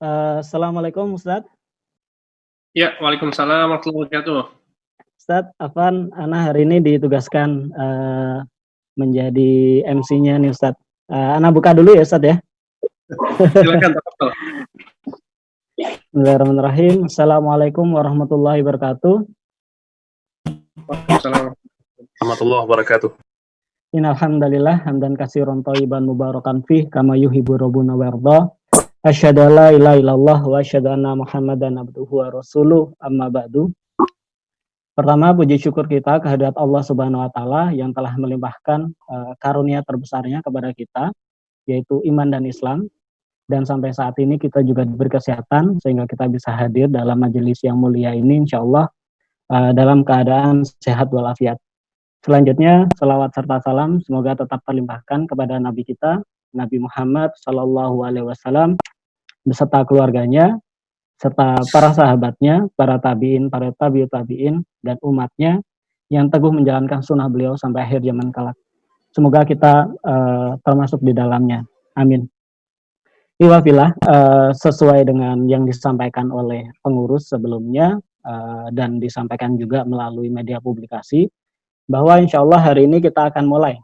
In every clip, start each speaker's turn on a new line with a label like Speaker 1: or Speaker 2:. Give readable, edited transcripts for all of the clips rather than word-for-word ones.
Speaker 1: Assalamualaikum Ustadz.
Speaker 2: Ya, waalaikumsalam warahmatullahi wabarakatuh.
Speaker 1: Ustadz, Afan, Ana hari ini ditugaskan menjadi MC-nya nih Ustadz. Ana buka dulu ya Ustadz ya.
Speaker 2: Silakan, tafadhol.
Speaker 1: Bismillahirrahmanirrahim. Assalamualaikum warahmatullahi wabarakatuh.
Speaker 2: Waalaikumsalam warahmatullahi wabarakatuh.
Speaker 1: Innalhamdalillah hamdan katsiran thayyiban mubarakan fih kama yuhibbu rabbuna wa yarda. Asyhadu an la ilaha illallah wa asyhadu anna Muhammadan abduhu wa rasuluh. Amma ba'du. Pertama, puji syukur kita kehadirat Allah Subhanahu wa taala yang telah melimpahkan karunia terbesarnya kepada kita, yaitu iman dan Islam. Dan sampai saat ini kita juga diberi kesehatan sehingga kita bisa hadir dalam majelis yang mulia ini insyaallah dalam keadaan sehat walafiat. Selanjutnya, selawat serta salam semoga tetap terlimpahkan kepada Nabi kita, Nabi Muhammad Sallallahu Alaihi Wasallam, beserta keluarganya, serta para sahabatnya, para tabiin, para tabiut tabiin, dan umatnya yang teguh menjalankan sunnah beliau sampai akhir zaman kelak. Semoga kita termasuk di dalamnya. Amin. Iwafillah, sesuai dengan yang disampaikan oleh pengurus sebelumnya dan disampaikan juga melalui media publikasi, bahwa insya Allah hari ini kita akan mulai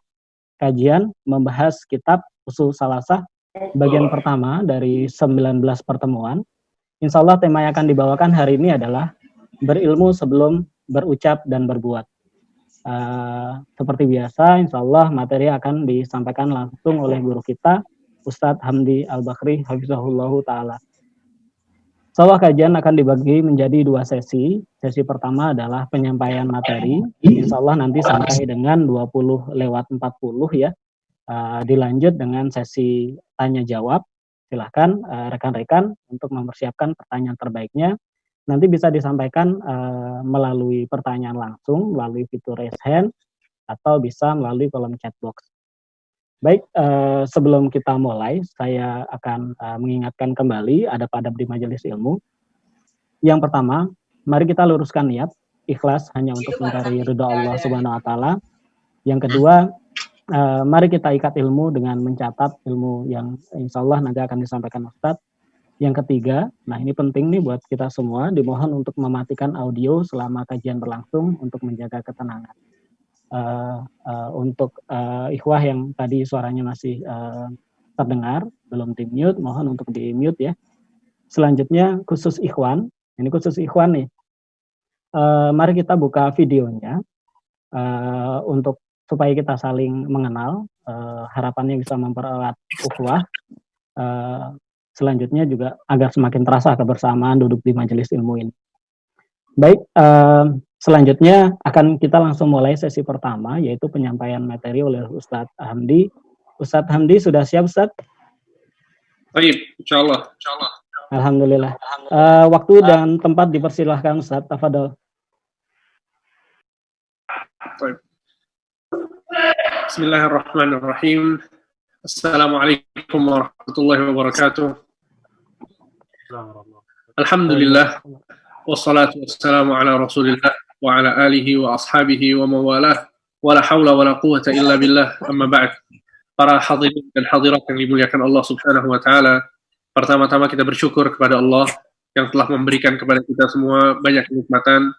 Speaker 1: kajian membahas kitab Ushul Salasah bagian pertama dari 19 pertemuan. Insya Allah tema yang akan dibawakan hari ini adalah berilmu sebelum berucap dan berbuat. Seperti biasa, insya Allah materi akan disampaikan langsung oleh guru kita, Ustadz Hamdi Al-Bakri, Hafizahullahu Ta'ala. Insya kajian akan dibagi menjadi dua sesi. Sesi pertama adalah penyampaian materi. Insya Allah nanti sampai dengan 20 lewat 40 ya. Dilanjut dengan sesi tanya-jawab. Silahkan rekan-rekan untuk mempersiapkan pertanyaan terbaiknya. Nanti bisa disampaikan melalui pertanyaan langsung, melalui fitur raise hand, atau bisa melalui kolom chat box. Baik, sebelum kita mulai, saya akan mengingatkan kembali adab-adab di majelis ilmu. Yang pertama, mari kita luruskan niat, ikhlas hanya untuk mencari ridha Allah Subhanahu wa taala. Yang kedua, mari kita ikat ilmu dengan mencatat ilmu yang insya Allah nanti akan disampaikan Ustadz. Yang ketiga, nah ini penting nih buat kita semua, dimohon untuk mematikan audio selama kajian berlangsung untuk menjaga ketenangan. Untuk ikhwah yang tadi suaranya masih terdengar, belum di-mute, mohon untuk di-mute ya. Selanjutnya khusus ikhwan, ini khusus ikhwan nih. Mari kita buka videonya untuk supaya kita saling mengenal, harapannya bisa mempererat ukhuwah. Selanjutnya juga agar semakin terasa kebersamaan duduk di majelis ilmu ini. Baik, selanjutnya akan kita langsung mulai sesi pertama, yaitu penyampaian materi oleh Ustadz Hamdi. Ustadz Hamdi sudah siap, Ustadz?
Speaker 2: Baik, insyaallah.
Speaker 1: Alhamdulillah. Waktu dan tempat dipersilahkan, Ustadz. Tafadhol.
Speaker 2: Baik. Bismillahirrahmanirrahim. Assalamualaikum warahmatullahi wabarakatuh. Alhamdulillah. Wassalatu wassalamu ala rasulillah wa ala alihi wa ashabihi wa mawalah wa la hawla wa la quwata illa billah amma ba'd. Para hadirin dan hadirat yang dimuliakan Allah Subhanahu wa taala, pertama-tama kita bersyukur kepada Allah yang telah memberikan kepada kita semua banyak kenikmatan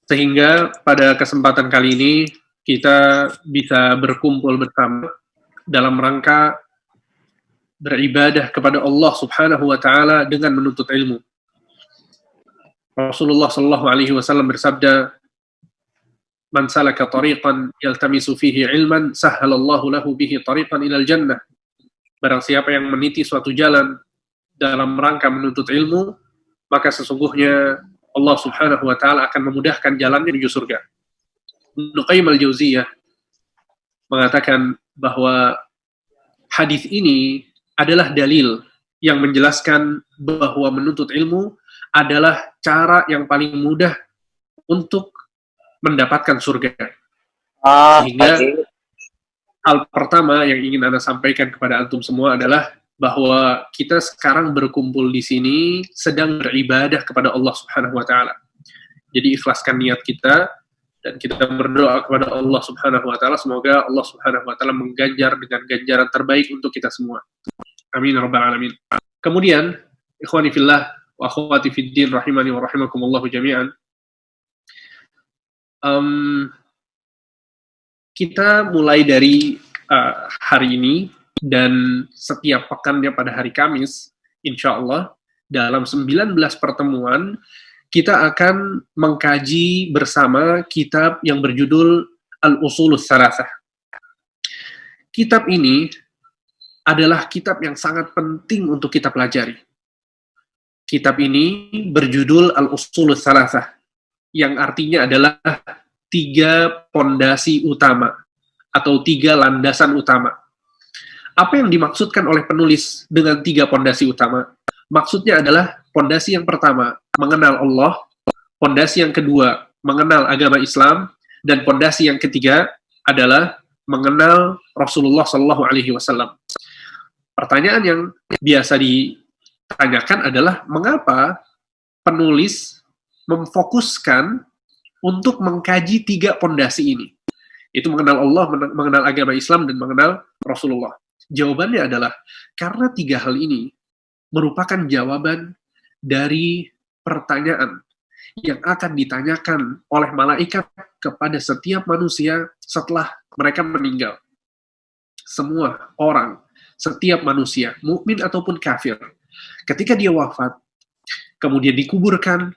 Speaker 2: sehingga pada kesempatan kali ini kita bisa berkumpul bersama dalam rangka beribadah kepada Allah Subhanahu wa taala dengan menuntut ilmu. Rasulullah sallallahu alaihi wasallam bersabda, "Man salaka tariqan yaltamisu fihi ilman, sahhalallahu lahu bihi tariqan ilal jannah." Barang siapa yang meniti suatu jalan dalam rangka menuntut ilmu, maka sesungguhnya Allah Subhanahu wa taala akan memudahkan jalannya menuju surga. Ibnu Qayyim al-Jauziyah mengatakan bahwa hadis ini adalah dalil yang menjelaskan bahwa menuntut ilmu adalah cara yang paling mudah untuk mendapatkan surga. Sehingga hal pertama yang ingin Anda sampaikan kepada antum semua adalah bahwa kita sekarang berkumpul di sini sedang beribadah kepada Allah Subhanahu wa taala. Jadi ikhlaskan niat kita dan kita berdoa kepada Allah Subhanahu wa taala semoga Allah Subhanahu wa taala mengganjar dengan ganjaran terbaik untuk kita semua. Amin ya rabbal alamin. Kemudian Ikhwani fillah wa akhwati fid din rahimani wa rahimakumullah jami'an. Kita mulai dari hari ini dan setiap pekannya pada hari Kamis, insya Allah dalam 19 pertemuan kita akan mengkaji bersama kitab yang berjudul Al-Usulus Tsalatsah. Kitab ini adalah kitab yang sangat penting untuk kita pelajari. Kitab ini berjudul Al-Usulus Tsalatsah, yang artinya adalah 3 pondasi utama atau 3 landasan utama. Apa yang dimaksudkan oleh penulis dengan 3 pondasi utama? Maksudnya adalah pondasi yang pertama, mengenal Allah, pondasi yang kedua, mengenal agama Islam, dan pondasi yang ketiga adalah mengenal Rasulullah SAW. Pertanyaan yang biasa ditanyakan adalah mengapa penulis memfokuskan untuk mengkaji 3 pondasi ini, itu mengenal Allah, mengenal agama Islam, dan mengenal Rasulullah. Jawabannya adalah karena 3 hal ini merupakan jawaban dari pertanyaan yang akan ditanyakan oleh malaikat kepada setiap manusia setelah mereka meninggal. Semua orang, setiap manusia, mukmin ataupun kafir, ketika dia wafat, kemudian dikuburkan,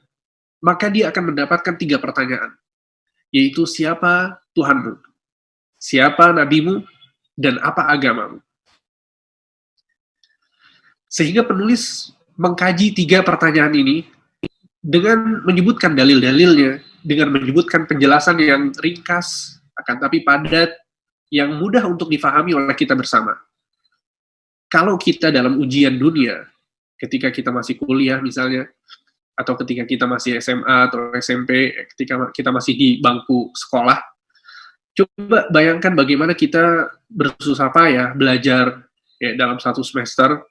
Speaker 2: maka dia akan mendapatkan 3 pertanyaan, yaitu siapa Tuhanmu, siapa nabimu, dan apa agamamu. Sehingga penulis mengkaji 3 pertanyaan ini dengan menyebutkan dalil-dalilnya, dengan menyebutkan penjelasan yang ringkas, akan tapi padat, yang mudah untuk difahami oleh kita bersama. Kalau kita dalam ujian dunia, ketika kita masih kuliah misalnya, atau ketika kita masih SMA atau SMP, ketika kita masih di bangku sekolah, coba bayangkan bagaimana kita bersusah payah belajar dalam 1 semester,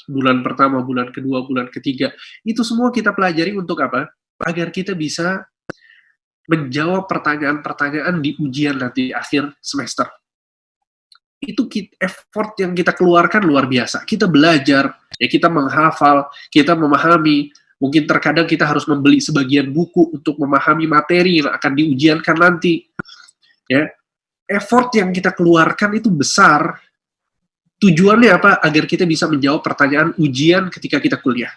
Speaker 2: bulan pertama, bulan kedua, bulan ketiga, itu semua kita pelajari untuk apa? Agar kita bisa menjawab pertanyaan-pertanyaan di ujian nanti akhir semester. Itu effort yang kita keluarkan luar biasa. Kita belajar, kita menghafal, kita memahami. Mungkin terkadang kita harus membeli sebagian buku untuk memahami materi yang akan diujiankan nanti. Ya, effort yang kita keluarkan itu besar. Tujuannya apa? Agar kita bisa menjawab pertanyaan ujian ketika kita kuliah.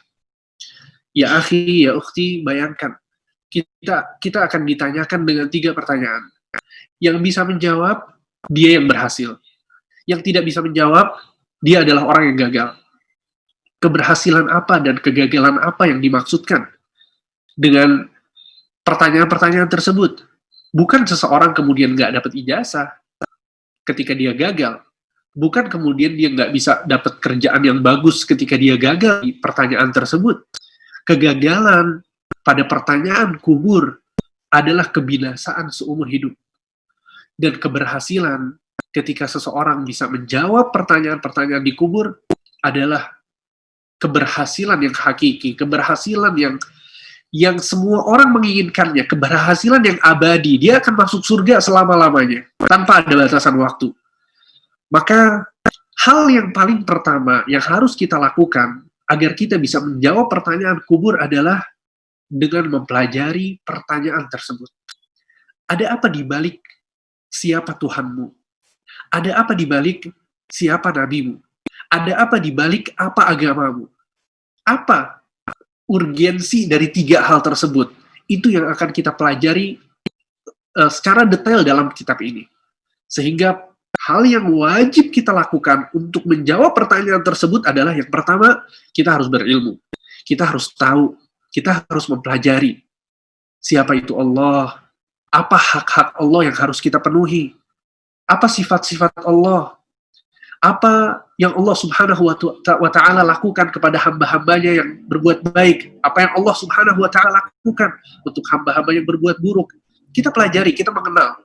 Speaker 2: Ya akhi, ya ukhti, bayangkan. Kita akan ditanyakan dengan 3 pertanyaan. Yang bisa menjawab, dia yang berhasil. Yang tidak bisa menjawab, dia adalah orang yang gagal. Keberhasilan apa dan kegagalan apa yang dimaksudkan dengan pertanyaan-pertanyaan tersebut? Bukan seseorang kemudian nggak dapat ijazah ketika dia gagal. Bukan kemudian dia nggak bisa dapat kerjaan yang bagus ketika dia gagal di pertanyaan tersebut. Kegagalan pada pertanyaan kubur adalah kebinasaan seumur hidup. Dan keberhasilan ketika seseorang bisa menjawab pertanyaan-pertanyaan di kubur adalah keberhasilan yang hakiki, keberhasilan yang semua orang menginginkannya, keberhasilan yang abadi. Dia akan masuk surga selama-lamanya, tanpa ada batasan waktu. Maka hal yang paling pertama yang harus kita lakukan agar kita bisa menjawab pertanyaan kubur adalah dengan mempelajari pertanyaan tersebut. Ada apa di balik siapa Tuhanmu? Ada apa di balik siapa nabimu? Ada apa di balik apa agamamu? Apa urgensi dari 3 hal tersebut? Itu yang akan kita pelajari secara detail dalam kitab ini. Sehingga hal yang wajib kita lakukan untuk menjawab pertanyaan tersebut adalah yang pertama, kita harus berilmu. Kita harus tahu, kita harus mempelajari siapa itu Allah, apa hak-hak Allah yang harus kita penuhi, apa sifat-sifat Allah, apa yang Allah Subhanahu wa Ta'ala lakukan kepada hamba-hambanya yang berbuat baik, apa yang Allah Subhanahu wa Ta'ala lakukan untuk hamba-hamba yang berbuat buruk. Kita pelajari, kita mengenal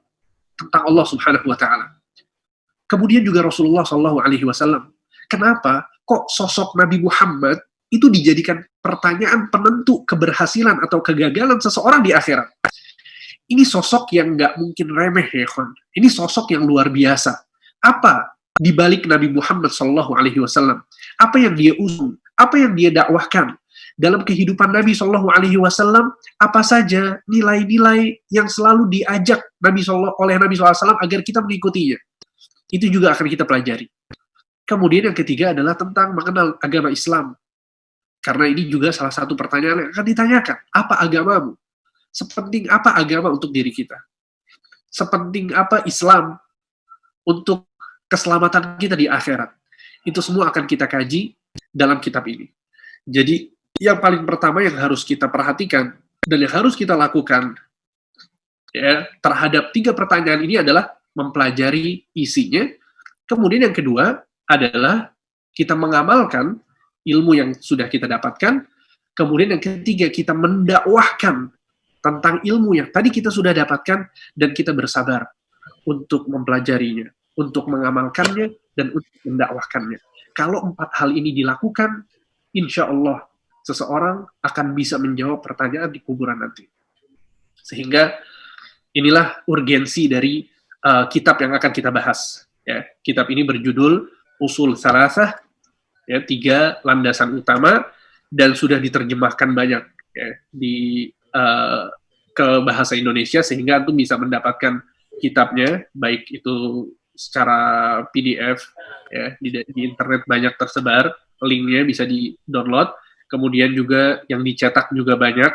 Speaker 2: tentang Allah Subhanahu wa Ta'ala. Kemudian juga Rasulullah SAW. Kenapa kok sosok Nabi Muhammad itu dijadikan pertanyaan penentu keberhasilan atau kegagalan seseorang di akhirat? Ini sosok yang nggak mungkin remeh ya kawan. Ini sosok yang luar biasa. Apa di balik Nabi Muhammad SAW? Apa yang dia usung? Apa yang dia dakwahkan? dalam kehidupan Nabi Shallallahu Alaihi Wasallam apa saja nilai-nilai yang selalu diajak oleh Nabi SAW agar kita mengikutinya. Itu juga akan kita pelajari. Kemudian yang ketiga adalah tentang mengenal agama Islam. Karena ini juga salah satu pertanyaan yang akan ditanyakan. Apa agamamu? Sepenting apa agama untuk diri kita? Sepenting apa Islam untuk keselamatan kita di akhirat? Itu semua akan kita kaji dalam kitab ini. Jadi, yang paling pertama yang harus kita perhatikan dan yang harus kita lakukan ya, terhadap 3 pertanyaan ini adalah mempelajari isinya. Kemudian yang kedua adalah kita mengamalkan ilmu yang sudah kita dapatkan. Kemudian yang ketiga, kita mendakwahkan tentang ilmu yang tadi kita sudah dapatkan dan kita bersabar untuk mempelajarinya, untuk mengamalkannya, dan untuk mendakwahkannya. Kalau 4 hal ini dilakukan, insya Allah seseorang akan bisa menjawab pertanyaan di kuburan nanti. Sehingga inilah urgensi dari kitab yang akan kita bahas. Ya, kitab ini berjudul Usul Salasah, ya, 3 landasan utama, dan sudah diterjemahkan banyak ya, ke bahasa Indonesia, sehingga antum bisa mendapatkan kitabnya, baik itu secara PDF, ya, di internet banyak tersebar, linknya bisa di-download, kemudian juga yang dicetak juga banyak,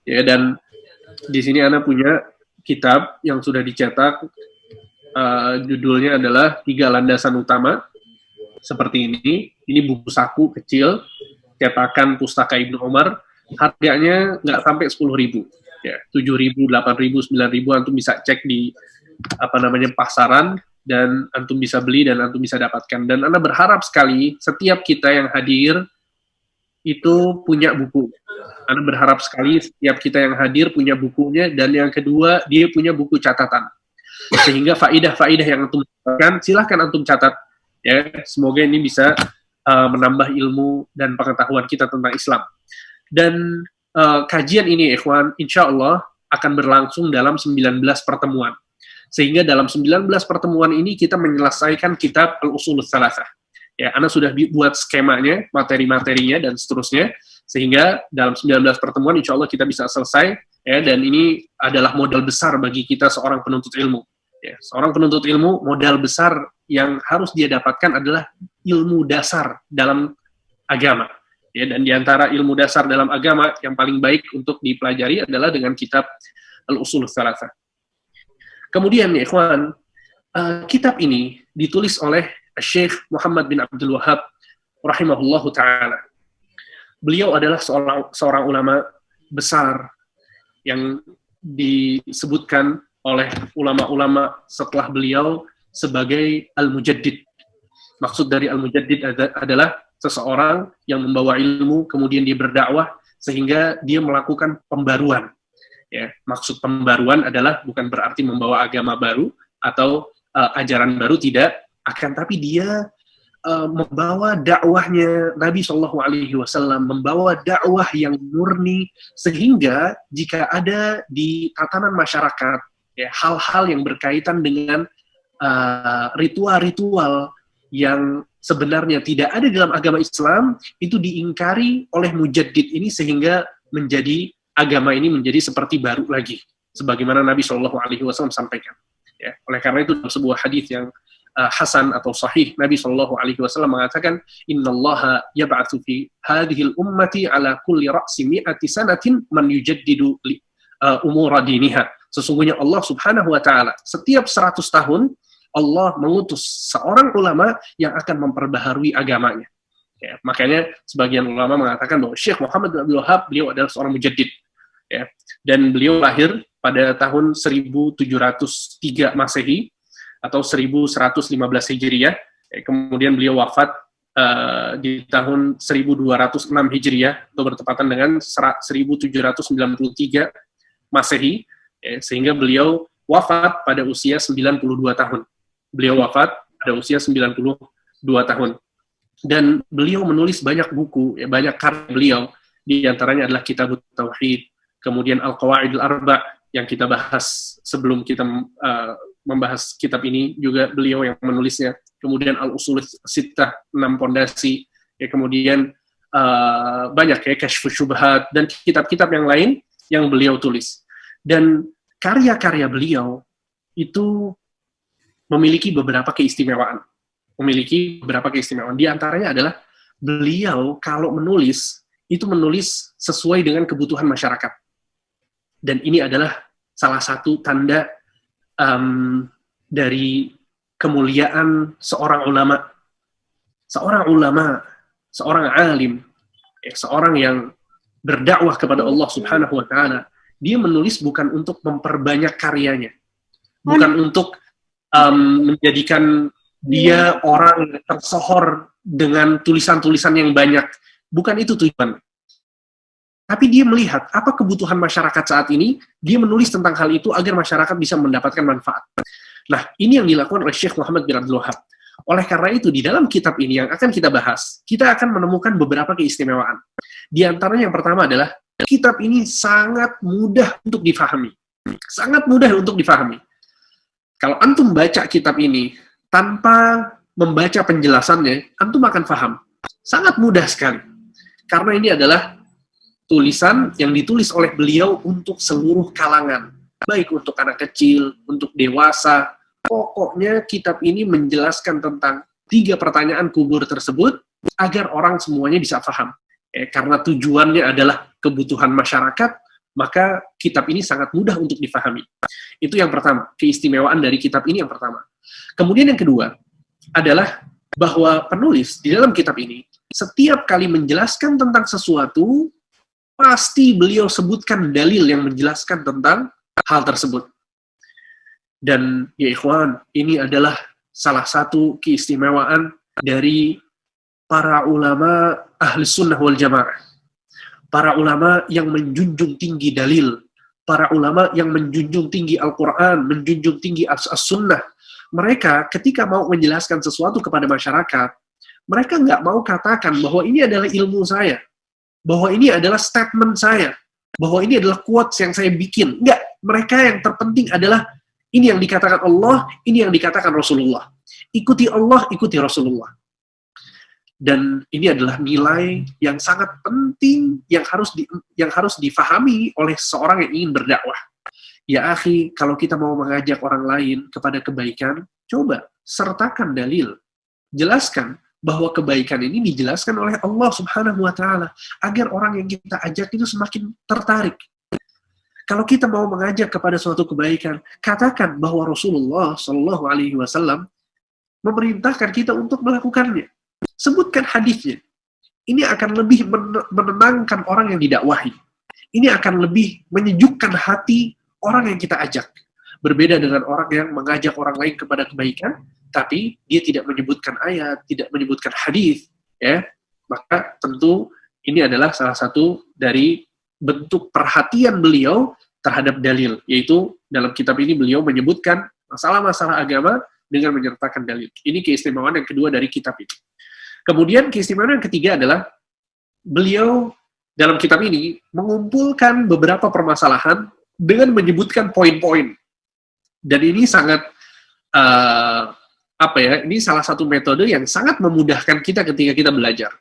Speaker 2: ya, dan di sini Ana punya kitab yang sudah dicetak, judulnya adalah 3 Landasan Utama, seperti ini buku saku kecil, cetakan Pustaka Ibnu Umar, harganya nggak sampai 10.000, ya, 7.000, 8.000, 9.000, antum bisa cek di pasaran, dan antum bisa beli dan antum bisa dapatkan. Dan Ana berharap sekali setiap kita yang hadir itu punya buku. Ana berharap sekali setiap kita yang hadir punya bukunya, dan yang kedua dia punya buku catatan. Sehingga faidah-faidah yang antum dapatkan silahkan antum catat. Ya, semoga ini bisa menambah ilmu dan pengetahuan kita tentang Islam. Dan kajian ini, ikhwan, insya Allah akan berlangsung dalam 19 pertemuan. Sehingga dalam 19 pertemuan ini kita menyelesaikan kitab Al-Usul Salasah. Ya, Ana sudah buat skemanya, materi-materinya, dan seterusnya. Sehingga dalam 19 pertemuan, insya Allah kita bisa selesai. Ya, dan ini adalah modal besar bagi kita seorang penuntut ilmu. Ya, seorang penuntut ilmu, modal besar yang harus dia dapatkan adalah ilmu dasar dalam agama. Ya, dan diantara ilmu dasar dalam agama yang paling baik untuk dipelajari adalah dengan kitab Al-Usul Salasah. Kemudian, ya ikhwan, kitab ini ditulis oleh Syekh Muhammad bin Abdul Wahab rahimahullahu ta'ala. Beliau adalah seorang ulama besar yang disebutkan oleh ulama-ulama setelah beliau sebagai Al-Mujaddid. Maksud dari Al-Mujaddid adalah seseorang yang membawa ilmu, kemudian dia berdakwah, sehingga dia melakukan pembaruan. Ya, maksud pembaruan adalah bukan berarti membawa agama baru atau ajaran baru, tidak, akan tapi dia membawa dakwahnya Nabi Shallallahu Alaihi Wasallam, membawa dakwah yang murni, sehingga jika ada di tatanan masyarakat ya, hal-hal yang berkaitan dengan ritual-ritual yang sebenarnya tidak ada dalam agama Islam, itu diingkari oleh mujaddid ini, sehingga menjadi agama ini menjadi seperti baru lagi, sebagaimana Nabi Shallallahu Alaihi Wasallam sampaikan. Ya, oleh karena itu dalam sebuah hadis yang hasan atau sahih, Nabi Shallallahu Alaihi Wasallam mengatakan, Innallaha yab'atsu fi hadhil ummati ala kulli ra'si mi'ati sanatin man yujaddidu umura diniha. Sesungguhnya Allah Subhanahu Wa Taala setiap 100 tahun Allah mengutus seorang ulama yang akan memperbaharui agamanya. Ya, makanya sebagian ulama mengatakan bahwa Syekh Muhammad bin Abdul Wahab beliau adalah seorang mujaddid. Ya, dan beliau lahir pada tahun 1703 Masehi atau 1115 Hijriah. Kemudian beliau wafat di tahun 1206 Hijriah, atau bertepatan dengan 1793 Masehi, sehingga beliau wafat pada usia 92 tahun. Beliau wafat pada usia 92 tahun. Dan beliau menulis banyak buku, banyak karya beliau, di antaranya adalah Kitab Tauhid, kemudian Al-Qawaidul Arba' yang kita bahas sebelum kita membahas kitab ini, juga beliau yang menulisnya. Kemudian Al-Usul Sittah, 6 pondasi, ya, kemudian banyak ya, Kashfus Syubhat, dan kitab-kitab yang lain yang beliau tulis. Dan karya-karya beliau itu memiliki beberapa keistimewaan. Di antaranya adalah beliau kalau menulis, itu menulis sesuai dengan kebutuhan masyarakat. Dan ini adalah salah satu tanda dari kemuliaan seorang ulama. Seorang alim, seorang yang berdakwah kepada Allah Subhanahu wa Ta'ala. Dia menulis bukan untuk memperbanyak karyanya, bukan untuk menjadikan dia orang tersohor dengan tulisan-tulisan yang banyak. Bukan itu tujuan. Tapi dia melihat apa kebutuhan masyarakat saat ini, dia menulis tentang hal itu agar masyarakat bisa mendapatkan manfaat. Nah, ini yang dilakukan oleh Syekh Muhammad bin Abdul Wahab. Oleh karena itu, di dalam kitab ini yang akan kita bahas, kita akan menemukan beberapa keistimewaan. Di antaranya yang pertama adalah, kitab ini sangat mudah untuk difahami. Sangat mudah untuk difahami. Kalau antum baca kitab ini, tanpa membaca penjelasannya, antum akan paham. Sangat mudah sekali. Karena ini adalah tulisan yang ditulis oleh beliau untuk seluruh kalangan. Baik untuk anak kecil, untuk dewasa. Pokoknya kitab ini menjelaskan tentang 3 pertanyaan kubur tersebut agar orang semuanya bisa paham. Karena tujuannya adalah kebutuhan masyarakat, maka kitab ini sangat mudah untuk difahami. Itu yang pertama, keistimewaan dari kitab ini yang pertama. Kemudian yang kedua adalah bahwa penulis di dalam kitab ini setiap kali menjelaskan tentang sesuatu, pasti beliau sebutkan dalil yang menjelaskan tentang hal tersebut. Dan ya ikhwan, ini adalah salah satu keistimewaan dari para ulama ahli sunnah wal jamaah. Para ulama yang menjunjung tinggi dalil. Para ulama yang menjunjung tinggi Al-Quran, menjunjung tinggi as-sunnah. Mereka ketika mau menjelaskan sesuatu kepada masyarakat, mereka nggak mau katakan bahwa ini adalah ilmu saya, bahwa ini adalah statement saya, bahwa ini adalah quotes yang saya bikin. Enggak, mereka yang terpenting adalah ini yang dikatakan Allah, ini yang dikatakan Rasulullah. Ikuti Allah, ikuti Rasulullah. Dan ini adalah nilai yang sangat penting yang harus difahami oleh seorang yang ingin berdakwah. Ya akhi, kalau kita mau mengajak orang lain kepada kebaikan, coba sertakan dalil. Jelaskan bahwa kebaikan ini dijelaskan oleh Allah Subhanahu wa Ta'ala agar orang yang kita ajak itu semakin tertarik. Kalau kita mau mengajak kepada suatu kebaikan, katakan bahwa Rasulullah Shallallahu Alaihi Wasallam memerintahkan kita untuk melakukannya. Sebutkan hadisnya. Ini akan lebih menenangkan orang yang didakwahi. Ini akan lebih menyejukkan hati orang yang kita ajak. Berbeda dengan orang yang mengajak orang lain kepada kebaikan, tapi dia tidak menyebutkan ayat, tidak menyebutkan hadis, ya. Maka tentu ini adalah salah satu dari bentuk perhatian beliau terhadap dalil, yaitu dalam kitab ini beliau menyebutkan masalah-masalah agama dengan menyertakan dalil. Ini keistimewaan yang kedua dari kitab ini. Kemudian keistimewaan yang ketiga adalah beliau dalam kitab ini mengumpulkan beberapa permasalahan dengan menyebutkan poin-poin. Dan ini sangat ini salah satu metode yang sangat memudahkan kita ketika kita belajar.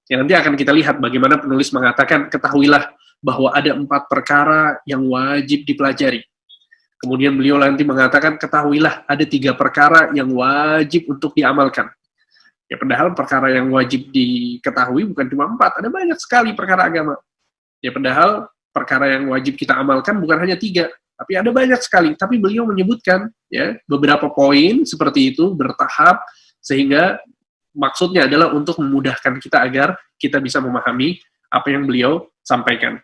Speaker 2: Yang nanti akan kita lihat bagaimana penulis mengatakan, ketahuilah bahwa ada 4 perkara yang wajib dipelajari. Kemudian beliau nanti mengatakan, ketahuilah ada 3 perkara yang wajib untuk diamalkan. Ya, padahal perkara yang wajib diketahui bukan cuma 4, ada banyak sekali perkara agama. Ya, padahal perkara yang wajib kita amalkan bukan hanya 3, tapi ada banyak sekali. Tapi beliau menyebutkan ya beberapa poin seperti itu bertahap, sehingga maksudnya adalah untuk memudahkan kita agar kita bisa memahami apa yang beliau sampaikan.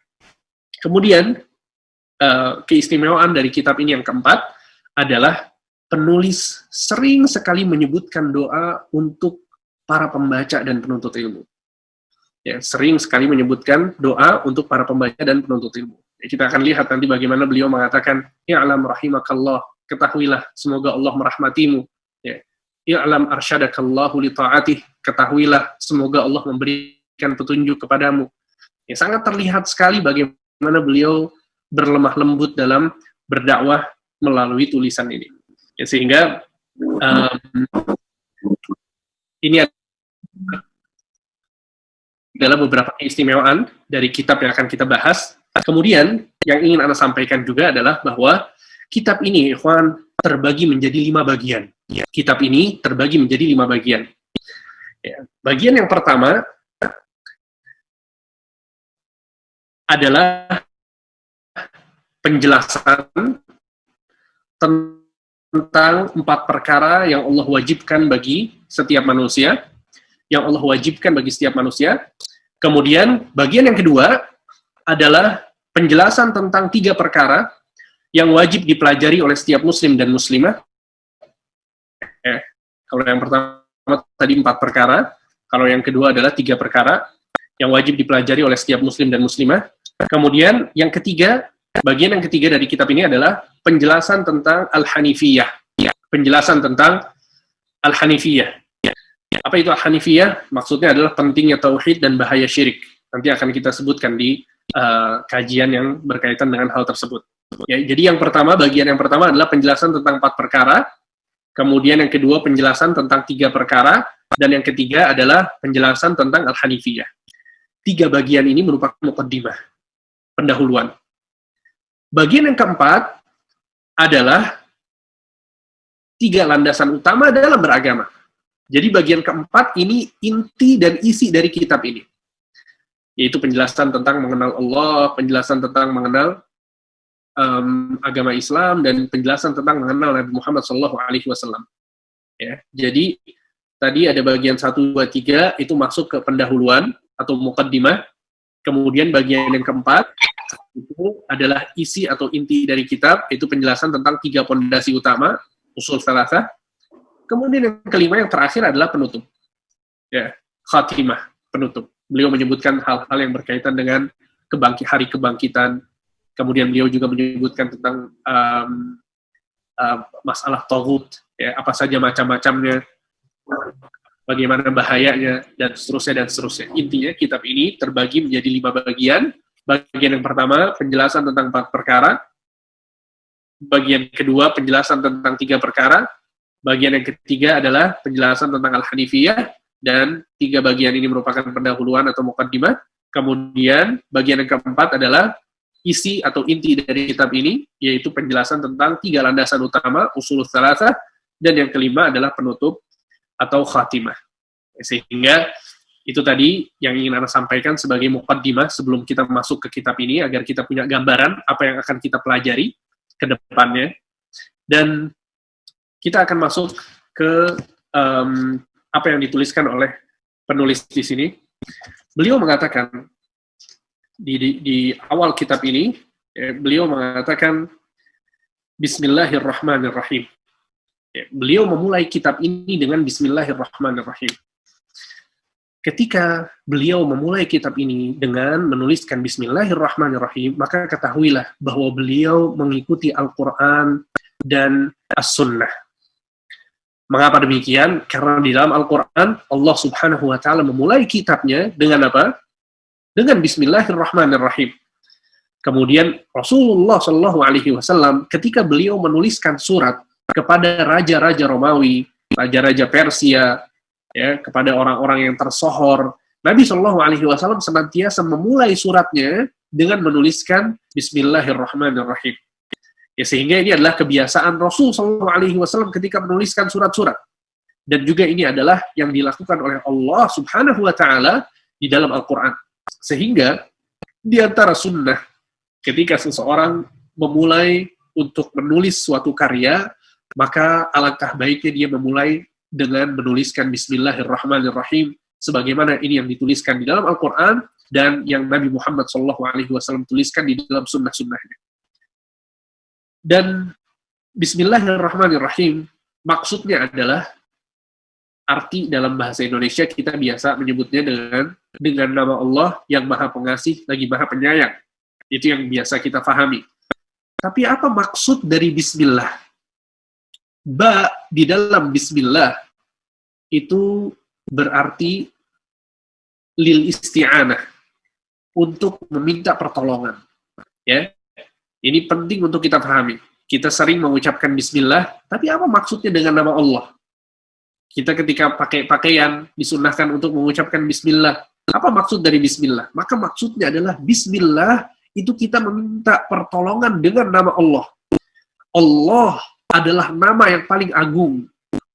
Speaker 2: Kemudian, keistimewaan dari kitab ini yang keempat adalah penulis sering sekali menyebutkan doa untuk para pembaca dan penuntut ilmu. Ya, sering sekali menyebutkan doa untuk para pembaca dan penuntut ilmu. Ya, kita akan lihat nanti bagaimana beliau mengatakan, "I'lam rahimakallah," ketahuilah semoga Allah merahmatimu. Ya, "I'lam arsyadakallahu li ta'atih," ketahuilah semoga Allah memberikan petunjuk kepadamu. Ya, sangat terlihat sekali bagaimana beliau berlemah lembut dalam berdakwah melalui tulisan ini. Ya, sehingga ini adalah beberapa keistimewaan dari kitab yang akan kita bahas. Kemudian, yang ingin Anda sampaikan juga adalah bahwa kitab ini, ikhwan, terbagi menjadi 5 bagian. Kitab ini terbagi menjadi 5 bagian. Ya. Bagian yang pertama adalah penjelasan tentang 4 perkara yang Allah wajibkan bagi setiap manusia, Kemudian, bagian yang kedua adalah penjelasan tentang 3 perkara yang wajib dipelajari oleh setiap muslim dan muslimah. Kalau yang pertama tadi 4 perkara, kalau yang kedua adalah 3 perkara yang wajib dipelajari oleh setiap muslim dan muslimah. Kemudian yang ketiga, bagian yang ketiga dari kitab ini adalah penjelasan tentang Al-Hanifiyah. Penjelasan tentang Al-Hanifiyah. Apa itu Al-Hanifiyah? Maksudnya adalah pentingnya tauhid dan bahaya syirik. Nanti akan kita sebutkan di kajian yang berkaitan dengan hal tersebut. Ya, jadi bagian yang pertama adalah penjelasan tentang 4 perkara, kemudian yang kedua penjelasan tentang 3 perkara, dan yang ketiga adalah penjelasan tentang Al-Hanifiyah. 3 bagian ini merupakan muqaddimah, pendahuluan. Bagian yang keempat adalah 3 landasan utama dalam beragama. Jadi bagian keempat ini inti dan isi dari kitab ini, yaitu penjelasan tentang mengenal Allah, penjelasan tentang mengenal agama Islam, dan penjelasan tentang mengenal Nabi Muhammad SAW. Ya, jadi tadi ada bagian 1, 2, 3 itu masuk ke pendahuluan atau muqaddimah. Kemudian bagian yang keempat itu adalah isi atau inti dari kitab, itu penjelasan tentang 3 pondasi utama, usul salasah. Kemudian yang kelima, yang terakhir adalah penutup. Ya, khatimah, penutup. Beliau menyebutkan hal-hal yang berkaitan dengan hari kebangkitan. Kemudian beliau juga menyebutkan tentang masalah taghut, ya, apa saja macam-macamnya, bagaimana bahayanya, dan seterusnya, dan seterusnya. Intinya, kitab ini terbagi menjadi 5 bagian. Bagian yang pertama, penjelasan tentang 4 perkara. Bagian kedua, penjelasan tentang 3 perkara. Bagian yang ketiga adalah penjelasan tentang Al-Hanifiyah, dan 3 bagian ini merupakan pendahuluan atau muqaddimah. Kemudian, bagian yang keempat adalah isi atau inti dari kitab ini, yaitu penjelasan tentang 3 landasan utama, usul salasah, dan yang kelima adalah penutup atau khatimah. Sehingga, itu tadi yang ingin Anda sampaikan sebagai muqaddimah sebelum kita masuk ke kitab ini, agar kita punya gambaran apa yang akan kita pelajari ke depannya. Dan kita akan masuk ke apa yang dituliskan oleh penulis di sini. Beliau mengatakan di awal kitab ini, beliau mengatakan Bismillahirrahmanirrahim. Beliau memulai kitab ini dengan Bismillahirrahmanirrahim. Ketika beliau memulai kitab ini dengan menuliskan Bismillahirrahmanirrahim, maka ketahuilah bahwa beliau mengikuti Al-Quran dan As-Sunnah. Mengapa demikian? Karena di dalam Al-Quran, Allah Subhanahu wa Ta'ala memulai kitabnya dengan apa? Dengan Bismillahirrahmanirrahim. Kemudian Rasulullah SAW, ketika beliau menuliskan surat kepada raja-raja Romawi, raja-raja Persia, ya, kepada orang-orang yang tersohor, Nabi SAW senantiasa memulai suratnya dengan menuliskan Bismillahirrahmanirrahim. Ya, sehingga ini adalah kebiasaan Rasul SAW ketika menuliskan surat-surat. Dan juga ini adalah yang dilakukan oleh Allah Subhanahu wa Ta'ala di dalam Al-Quran. Sehingga di antara sunnah, ketika seseorang memulai untuk menulis suatu karya, maka alangkah baiknya dia memulai dengan menuliskan Bismillahirrahmanirrahim, sebagaimana ini yang dituliskan di dalam Al-Quran dan yang Nabi Muhammad SAW tuliskan di dalam sunnah-sunnahnya. Dan Bismillahirrahmanirrahim maksudnya adalah, arti dalam bahasa Indonesia kita biasa menyebutnya dengan nama Allah yang Maha Pengasih lagi Maha Penyayang. Itu yang biasa kita pahami. Tapi apa maksud dari Bismillah? Ba di dalam Bismillah itu berarti lil isti'anah, untuk meminta pertolongan. Ya. Ini penting untuk kita pahami. Kita sering mengucapkan Bismillah, tapi apa maksudnya dengan nama Allah? Kita ketika pakai pakaian, disunahkan untuk mengucapkan Bismillah. Apa maksud dari bismillah? Maka maksudnya adalah bismillah itu kita meminta pertolongan dengan nama Allah. Allah adalah nama yang paling agung.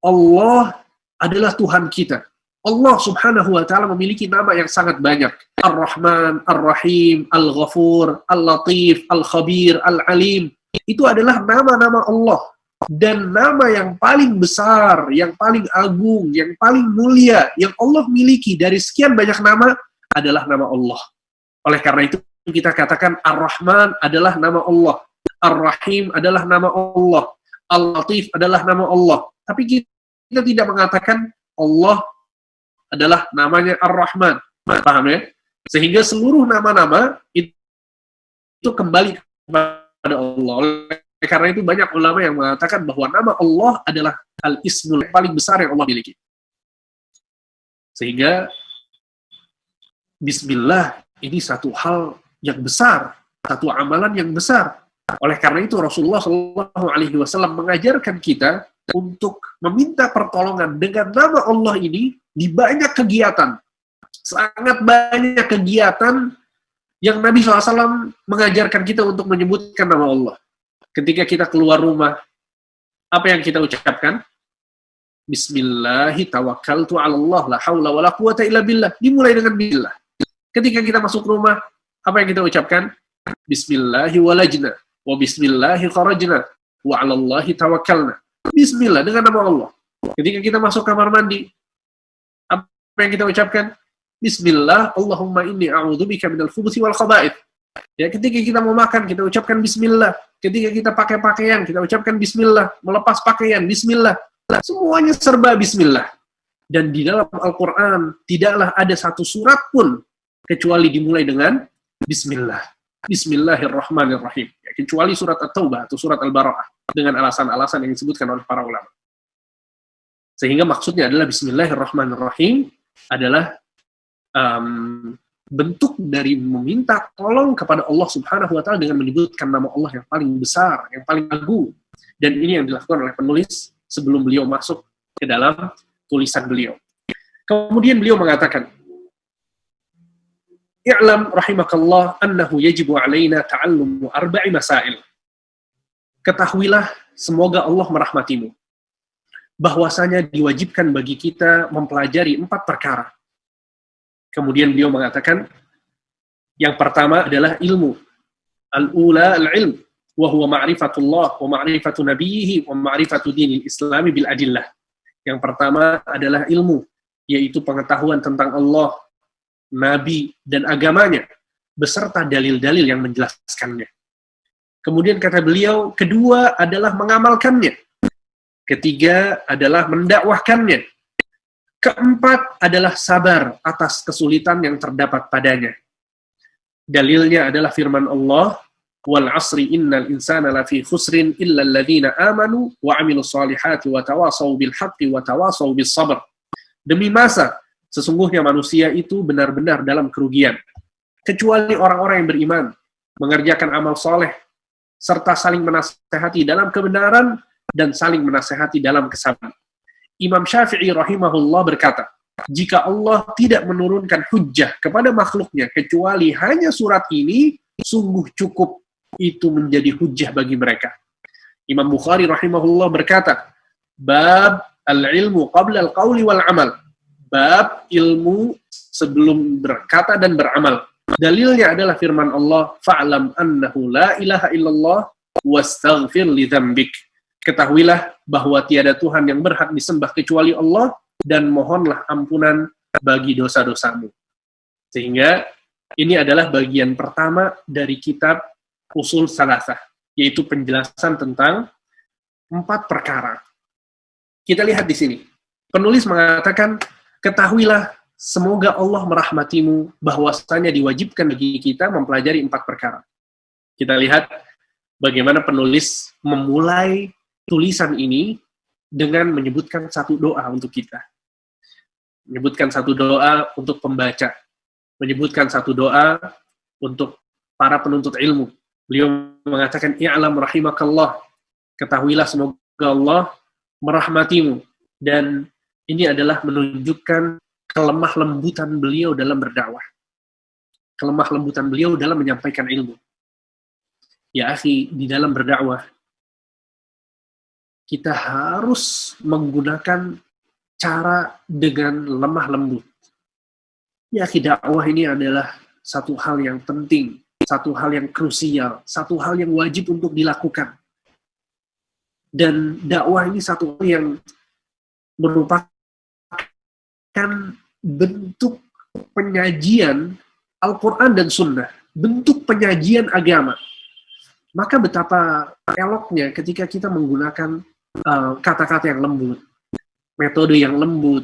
Speaker 2: Allah adalah Tuhan kita. Allah subhanahu wa ta'ala memiliki nama yang sangat banyak. Ar-Rahman, Ar-Rahim, Al-Ghafur, Al-Latif, Al-Khabir, Al-Alim. Itu adalah nama-nama Allah. Dan nama yang paling besar, yang paling agung, yang paling mulia, yang Allah miliki dari sekian banyak nama adalah nama Allah. Oleh karena itu kita katakan Ar-Rahman adalah nama Allah. Ar-Rahim adalah nama Allah. Al-Latif adalah nama Allah. Tapi kita tidak mengatakan Allah adalah namanya Ar-Rahman. Paham ya? Sehingga seluruh nama-nama itu kembali kepada Allah. Oleh karena itu banyak ulama yang mengatakan bahwa nama Allah adalah al-ismul yang paling besar yang Allah miliki. Sehingga bismillah ini satu hal yang besar, satu amalan yang besar. Oleh karena itu Rasulullah SAW mengajarkan kita untuk meminta pertolongan dengan nama Allah ini di banyak kegiatan. Sangat banyak kegiatan yang Nabi SAW mengajarkan kita untuk menyebutkan nama Allah. Ketika kita keluar rumah, apa yang kita ucapkan? Bismillahi tawakkaltu ala Allah, la hawla wa la quwata illa billah. Dimulai dengan billah. Ketika kita masuk rumah, apa yang kita ucapkan? Bismillahi walajna, wa bismillahi kharajna, wa ala Allahi tawakkalna. Bismillah, dengan nama Allah. Ketika kita masuk kamar mandi, apa yang kita ucapkan? Bismillah, Allahumma inni a'udzubika minal khubuthi wal khaba'ith. Ya, ketika kita mau makan, kita ucapkan bismillah. Ketika kita pakai pakaian, kita ucapkan bismillah. Melepas pakaian, bismillah. Semuanya serba bismillah. Dan di dalam Al-Quran, tidaklah ada satu surat pun kecuali dimulai dengan bismillah. Bismillahirrahmanirrahim. Ya, kecuali surat At-Taubah atau surat Al-Bara'ah. Dengan alasan-alasan yang disebutkan oleh para ulama. Sehingga maksudnya adalah bismillahirrahmanirrahim adalah bentuk dari meminta tolong kepada Allah Subhanahu wa ta'ala dengan menyebutkan nama Allah yang paling besar, yang paling agung. Dan ini yang dilakukan oleh penulis sebelum beliau masuk ke dalam tulisan beliau. Kemudian beliau mengatakan, "I'lam rahimakallah annahu yajibu alaina ta'allumu arba'i masail." Ketahuilah, semoga Allah merahmatimu, bahwasanya diwajibkan bagi kita mempelajari 4 perkara. Kemudian beliau mengatakan, yang pertama adalah ilmu. Al-ula al-ilm, wa huwa ma'rifatullah, wa ma'rifatu nabiyhi, wa ma'rifatu dinil islami bil adillah. Yang pertama adalah ilmu, yaitu pengetahuan tentang Allah, Nabi, dan agamanya, beserta dalil-dalil yang menjelaskannya. Kemudian kata beliau, kedua adalah mengamalkannya. Ketiga adalah mendakwahkannya. Keempat adalah sabar atas kesulitan yang terdapat padanya. Dalilnya adalah firman Allah, "Wal 'asri innal insana lafi khusrin illa alladziina aamanu wa 'amilus shalihati wa tawasaw bil haqqi wa tawasaw bis sabr." Demi masa, sesungguhnya manusia itu benar-benar dalam kerugian, kecuali orang-orang yang beriman, mengerjakan amal soleh, serta saling menasehati dalam kebenaran dan saling menasehati dalam kesabaran. Imam Syafi'i rahimahullah berkata, jika Allah tidak menurunkan hujjah kepada makhluknya kecuali hanya surat ini, sungguh cukup itu menjadi hujjah bagi mereka. Imam Bukhari rahimahullah berkata, bab al-ilmu qabla al-qawli wal-amal. Bab ilmu sebelum berkata dan beramal. Dalilnya adalah firman Allah, fa'lam annahu la ilaha illallah wastaghfir li dzambik. Ketahuilah bahwa tiada Tuhan yang berhak disembah kecuali Allah, dan mohonlah ampunan bagi dosa-dosamu. Sehingga ini adalah bagian pertama dari kitab Usul Salasah, yaitu penjelasan tentang 4 perkara. Kita lihat di sini. Penulis mengatakan, ketahuilah semoga Allah merahmatimu, bahwasanya diwajibkan bagi kita mempelajari 4 perkara. Kita lihat bagaimana penulis memulai tulisan ini dengan menyebutkan satu doa untuk kita. Menyebutkan satu doa untuk pembaca. Menyebutkan satu doa untuk para penuntut ilmu. Beliau mengatakan, i'lam rahimakallah. Ketahuilah semoga Allah merahmatimu. Dan ini adalah menunjukkan kelemah lembutan beliau dalam berdakwah, kelemah lembutan beliau dalam menyampaikan ilmu. Ya akhi, di dalam berdakwah kita harus menggunakan cara dengan lemah lembut. Ya akhi, dakwah ini adalah satu hal yang penting, satu hal yang krusial, satu hal yang wajib untuk dilakukan. Dan dakwah ini satu hal yang merupakan bentuk penyajian Al-Quran dan Sunnah, bentuk penyajian agama. Maka betapa eloknya ketika kita menggunakan kata-kata yang lembut, metode yang lembut,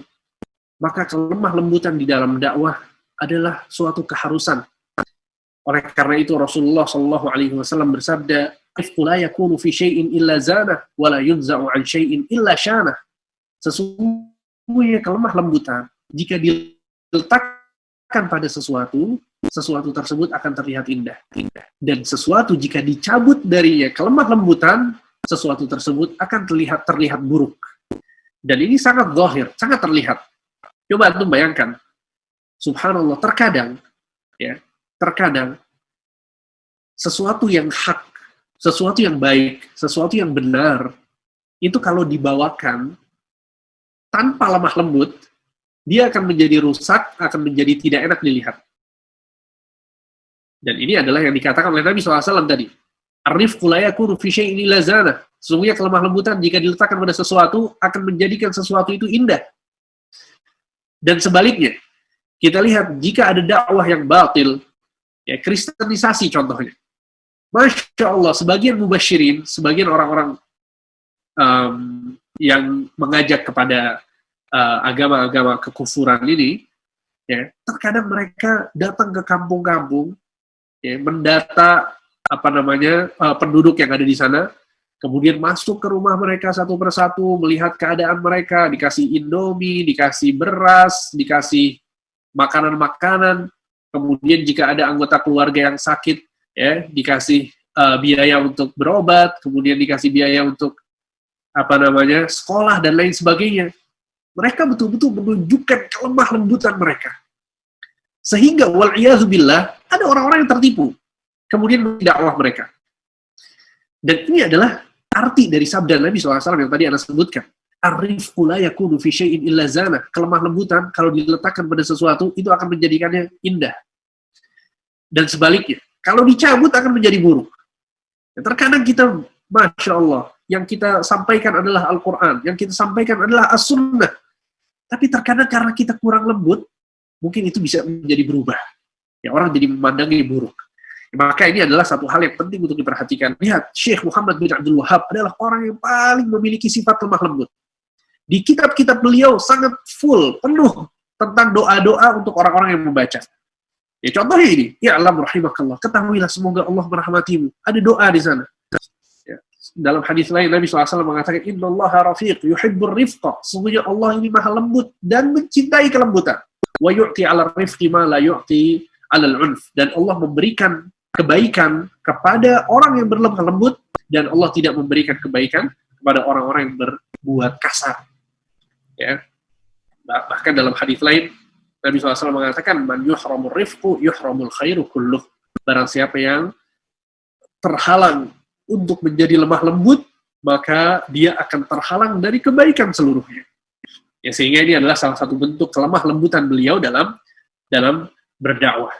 Speaker 2: maka kelemah lembutan di dalam dakwah adalah suatu keharusan. Oleh karena itu Rasulullah SAW bersabda, "Rifqu la yakunu fi syai'in illa zanah, wa la yunza'u an syai'in illa syanah." Sesungguhnya kelemah lembutan jika diletakkan pada sesuatu tersebut akan terlihat indah. Dan sesuatu jika dicabut darinya kelemah lembutan, sesuatu tersebut akan terlihat buruk. Dan ini sangat zahir, sangat terlihat. Coba antum bayangkan, subhanallah, terkadang sesuatu yang hak, sesuatu yang baik, sesuatu yang benar, itu kalau dibawakan tanpa lemah lembut, dia akan menjadi rusak, akan menjadi tidak enak dilihat. Dan ini adalah yang dikatakan oleh Nabi SAW tadi. Ar-rifqu la yakunu fi syai'in illa zanah. Sesungguhnya kelemah lembutan jika diletakkan pada sesuatu akan menjadikan sesuatu itu indah. Dan sebaliknya, kita lihat jika ada dakwah yang batil, ya kristenisasi contohnya. Masya Allah, sebagian mubasyirin, sebagian orang-orang yang mengajak kepada agama-agama kekufuran ini, ya, terkadang mereka datang ke kampung-kampung, ya, mendata penduduk yang ada di sana, kemudian masuk ke rumah mereka satu persatu, melihat keadaan mereka, dikasih Indomie, dikasih beras, dikasih makanan-makanan, kemudian jika ada anggota keluarga yang sakit, ya, dikasih biaya untuk berobat, kemudian dikasih biaya untuk sekolah dan lain sebagainya. Mereka betul-betul menunjukkan kelemah lembutan mereka. Sehingga wal'iyadzubillah, ada orang-orang yang tertipu. Kemudian dakwah mereka. Dan ini adalah arti dari sabda Nabi SAW yang tadi Anda sebutkan. Ar-rifqu la yakunu fi syai'in illa zanah. Kelemah lembutan, kalau diletakkan pada sesuatu, itu akan menjadikannya indah. Dan sebaliknya, kalau dicabut akan menjadi buruk. Dan terkadang kita, Masya Allah, yang kita sampaikan adalah Al-Quran, yang kita sampaikan adalah As-Sunnah. Tapi terkadang karena kita kurang lembut, mungkin itu bisa menjadi berubah. Ya, orang jadi memandangnya buruk. Ya, maka ini adalah satu hal yang penting untuk diperhatikan. Lihat, Syekh Muhammad bin Abdul Wahab adalah orang yang paling memiliki sifat lemah lembut. Di kitab-kitab beliau sangat full, penuh tentang doa-doa untuk orang-orang yang membaca. Ya, contohnya ini, ya Allah rahimakallah, ketahuilah semoga Allah merahmatimu. Ada doa di sana. Ya, dalam hadis lain Nabi SAW mengatakan, Innallaha rafiq, yuhibbur rifqa. Sesungguhnya Allah ini maha lembut dan mencintai kelembutan. Wa yu'ti 'ala rifqi ma la yu'ti 'ala al-'unf. Dan Allah memberikan kebaikan kepada orang yang berlemah lembut, dan Allah tidak memberikan kebaikan kepada orang-orang yang berbuat kasar. Ya. Bahkan dalam hadis lain Nabi SAW mengatakan, man yuhramur rifqu yuhramul khairu kulluh. Barang siapa yang terhalang untuk menjadi lemah lembut, maka dia akan terhalang dari kebaikan seluruhnya. Ya, sehingga ini adalah salah satu bentuk kelemah lembutan beliau dalam berdakwah.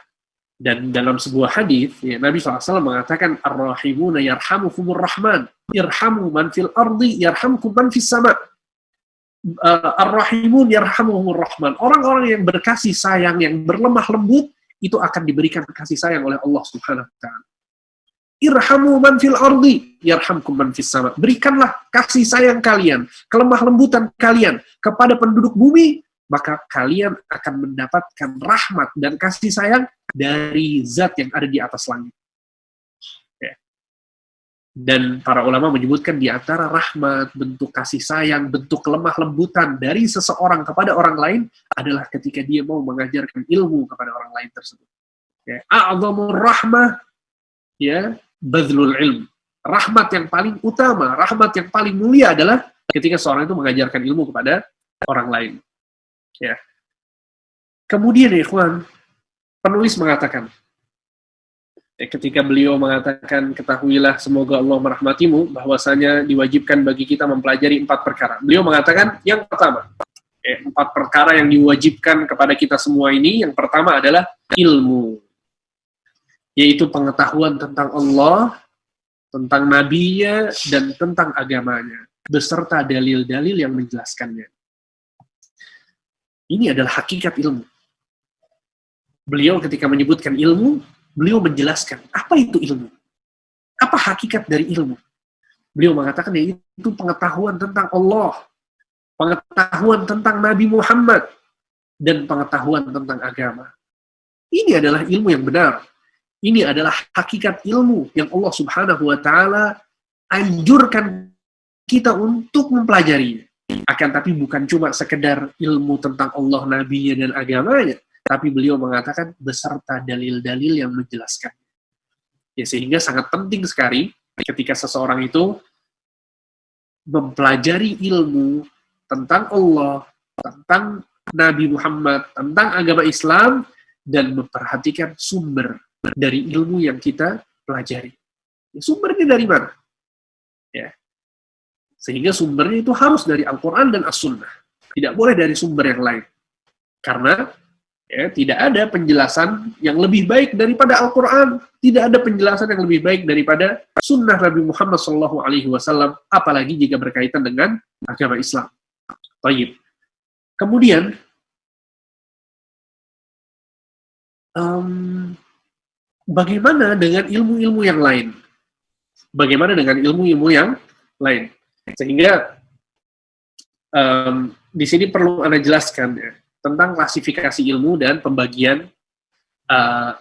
Speaker 2: Dan dalam sebuah hadis, ya, Nabi SAW mengatakan, Ar-Rahimuna yarhamukumur Rahman, irhamu man fil ardi, yarhamkum man fis sama. Ar-Rahimun yarhamuhumur Rahman. Orang-orang yang berkasih sayang, yang berlemah lembut, itu akan diberikan kasih sayang oleh Allah Subhanahu wa Ta'ala. Irhamu man fil ardi, yarhamkum man fis sama. Berikanlah kasih sayang kalian, kelemah lembutan kalian kepada penduduk bumi, maka kalian akan mendapatkan rahmat dan kasih sayang dari zat yang ada di atas langit. Ya. Dan para ulama menyebutkan di antara rahmat, bentuk kasih sayang, bentuk lemah lembutan dari seseorang kepada orang lain adalah ketika dia mau mengajarkan ilmu kepada orang lain tersebut. Ya. A'zamur rahmah, ya, badlul ilm. Rahmat yang paling utama, rahmat yang paling mulia adalah ketika seorang itu mengajarkan ilmu kepada orang lain. Ya. Kemudian ikhwan, penulis mengatakan, ketika beliau mengatakan, ketahuilah semoga Allah merahmatimu, bahwasanya diwajibkan bagi kita mempelajari 4 perkara. Beliau mengatakan, yang pertama, 4 perkara yang diwajibkan kepada kita semua ini, yang pertama adalah ilmu, yaitu pengetahuan tentang Allah, tentang nabinya, dan tentang agamanya, beserta dalil-dalil yang menjelaskannya. Ini adalah hakikat ilmu. Beliau ketika menyebutkan ilmu, beliau menjelaskan, apa itu ilmu? Apa hakikat dari ilmu? Beliau mengatakan, yaitu pengetahuan tentang Allah, pengetahuan tentang Nabi Muhammad, dan pengetahuan tentang agama. Ini adalah ilmu yang benar. Ini adalah hakikat ilmu yang Allah Subhanahu wa Ta'ala anjurkan kita untuk mempelajarinya. Akan tapi bukan cuma sekedar ilmu tentang Allah, Nabi-Nya, dan agamanya, tapi beliau mengatakan beserta dalil-dalil yang menjelaskan. Ya, sehingga sangat penting sekali ketika seseorang itu mempelajari ilmu tentang Allah, tentang Nabi Muhammad, tentang agama Islam, dan memperhatikan sumber dari ilmu yang kita pelajari. Ya, sumbernya dari mana? Ya. Sehingga sumbernya itu harus dari Al-Quran dan As-Sunnah. Tidak boleh dari sumber yang lain. Karena tidak ada penjelasan yang lebih baik daripada Al-Quran. Tidak ada penjelasan yang lebih baik daripada Sunnah Nabi Muhammad SAW, apalagi jika berkaitan dengan agama Islam. Baik. Kemudian, bagaimana dengan ilmu-ilmu yang lain? Bagaimana dengan ilmu-ilmu yang lain? Sehingga di sini perlu Anda jelaskan ya, tentang klasifikasi ilmu dan pembagian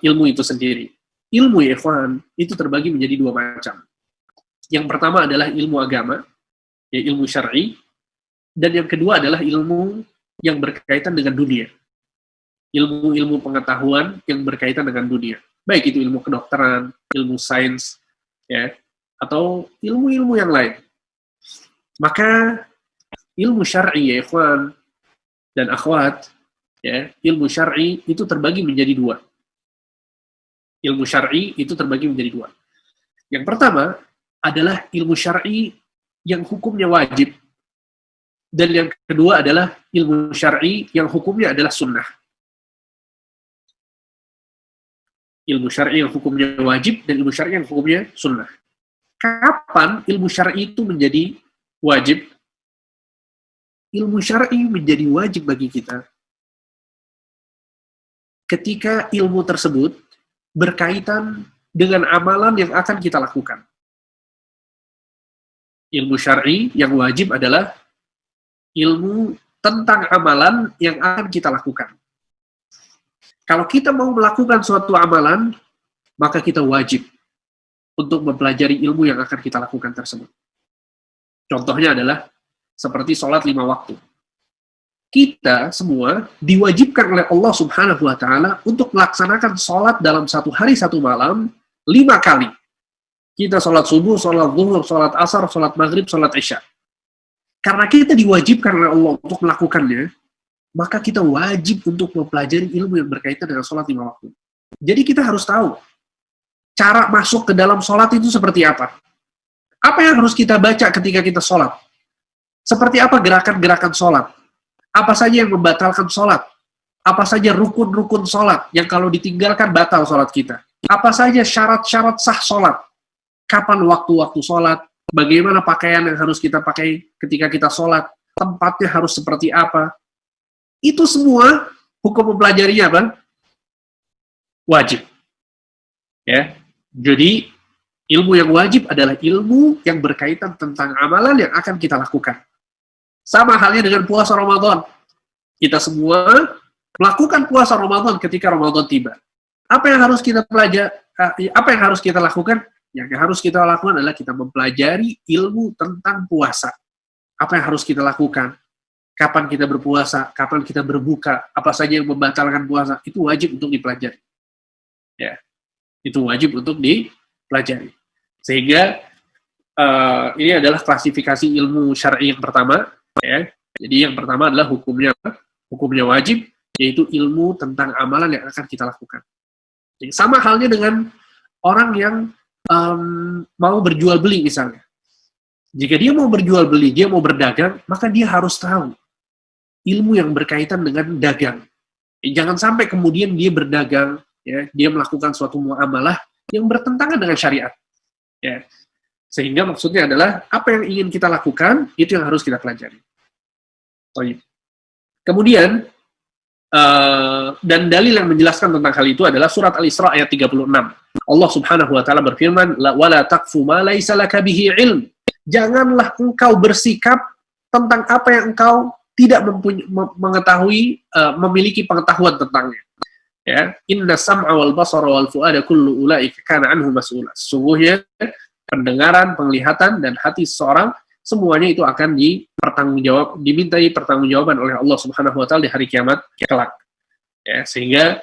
Speaker 2: ilmu itu sendiri. Ilmu, ya ikhwan, itu terbagi menjadi 2 macam. Yang pertama adalah ilmu agama, ya ilmu syar'i, dan yang kedua adalah ilmu yang berkaitan dengan dunia. Ilmu-ilmu pengetahuan yang berkaitan dengan dunia. Baik itu ilmu kedokteran, ilmu sains, ya, atau ilmu-ilmu yang lain. Maka ilmu syar'i, ya ikhwan dan akhwat, ya, ilmu syar'i itu terbagi menjadi 2. Ilmu syar'i itu terbagi menjadi 2. Yang pertama adalah ilmu syar'i yang hukumnya wajib, dan yang kedua adalah ilmu syar'i yang hukumnya adalah sunnah. Ilmu syar'i yang hukumnya wajib dan ilmu syar'i yang hukumnya sunnah. Kapan ilmu syar'i itu menjadi wajib? Ilmu syar'i menjadi wajib bagi kita ketika ilmu tersebut berkaitan dengan amalan yang akan kita lakukan. Ilmu syar'i yang wajib adalah ilmu tentang amalan yang akan kita lakukan. Kalau kita mau melakukan suatu amalan, maka kita wajib untuk mempelajari ilmu yang akan kita lakukan tersebut. Contohnya adalah seperti sholat 5 waktu. Kita semua diwajibkan oleh Allah Subhanahu wa Ta'ala untuk melaksanakan sholat dalam 1 hari 1 malam 5 kali. Kita sholat subuh, sholat zuhur, sholat asar, sholat maghrib, sholat isya. Karena kita diwajibkan oleh Allah untuk melakukannya, maka kita wajib untuk mempelajari ilmu yang berkaitan dengan sholat 5 waktu. Jadi kita harus tahu cara masuk ke dalam sholat itu seperti apa. Apa yang harus kita baca ketika kita sholat? Seperti apa gerakan-gerakan sholat? Apa saja yang membatalkan sholat? Apa saja rukun-rukun sholat yang kalau ditinggalkan batal sholat kita? Apa saja syarat-syarat sah sholat? Kapan waktu-waktu sholat? Bagaimana pakaian yang harus kita pakai ketika kita sholat? Tempatnya harus seperti apa? Itu semua hukum mempelajarinya apa? Wajib. Ya. Jadi ilmu yang wajib adalah ilmu yang berkaitan tentang amalan yang akan kita lakukan. Sama halnya dengan puasa Ramadan. Kita semua melakukan puasa Ramadan ketika Ramadan tiba. Apa yang harus kita pelajari? Apa yang harus kita lakukan? Yang harus kita lakukan adalah kita mempelajari ilmu tentang puasa. Apa yang harus kita lakukan? Kapan kita berpuasa? Kapan kita berbuka? Apa saja yang membatalkan puasa? Itu wajib untuk dipelajari. Ya, itu wajib untuk dipelajari. Sehingga ini adalah klasifikasi ilmu syar'i yang pertama. Ya. Jadi yang pertama adalah hukumnya wajib, yaitu ilmu tentang amalan yang akan kita lakukan. Jadi, sama halnya dengan orang yang mau berjual beli misalnya. Jika dia mau berjual beli, dia mau berdagang, maka dia harus tahu ilmu yang berkaitan dengan dagang. Jangan sampai kemudian dia berdagang, ya, dia melakukan suatu muamalah yang bertentangan dengan syariat. Ya. Sehingga maksudnya adalah apa yang ingin kita lakukan, itu yang harus kita pelajari. Kemudian, dan dalil yang menjelaskan tentang hal itu adalah surat Al-Isra ayat 36. Allah Subhanahu wa taala berfirman, "Wala taqfu ma laisa laka bihi ilm." Janganlah engkau bersikap tentang apa yang engkau tidak mengetahui, memiliki pengetahuan tentangnya. Ya, inna sam'a wal basara wal fu'ada kullu ulaika kana anhu mas'ula. Sesungguhnya pendengaran, penglihatan dan hati seseorang semuanya itu akan dimintai pertanggungjawaban oleh Allah Subhanahu wa taala di hari kiamat kelak. Ya, sehingga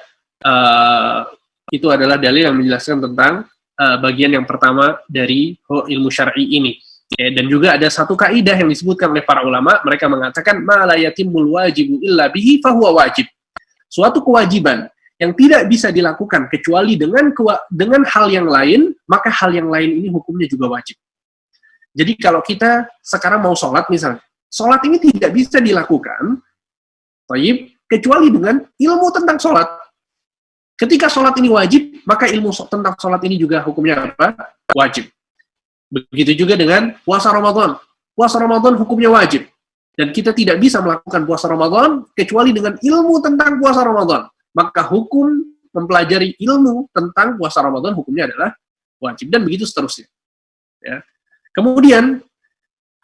Speaker 2: itu adalah dalil yang menjelaskan tentang bagian yang pertama dari ilmu syar'i ini. Ya, dan juga ada satu kaidah yang disebutkan oleh para ulama, mereka mengatakan ma la yatimul wajibu illa bihi fahuwa wajib. Suatu kewajiban yang tidak bisa dilakukan kecuali dengan hal yang lain, maka hal yang lain ini hukumnya juga wajib. Jadi kalau kita sekarang mau sholat misalnya, sholat ini tidak bisa dilakukan kecuali dengan ilmu tentang sholat. Ketika sholat ini wajib, maka ilmu tentang sholat ini juga hukumnya apa? Wajib. Begitu juga dengan puasa Ramadan. Puasa Ramadan hukumnya wajib. Dan kita tidak bisa melakukan puasa Ramadan kecuali dengan ilmu tentang puasa Ramadan. Maka hukum mempelajari ilmu tentang puasa Ramadan hukumnya adalah wajib. Dan begitu seterusnya. Ya. Kemudian,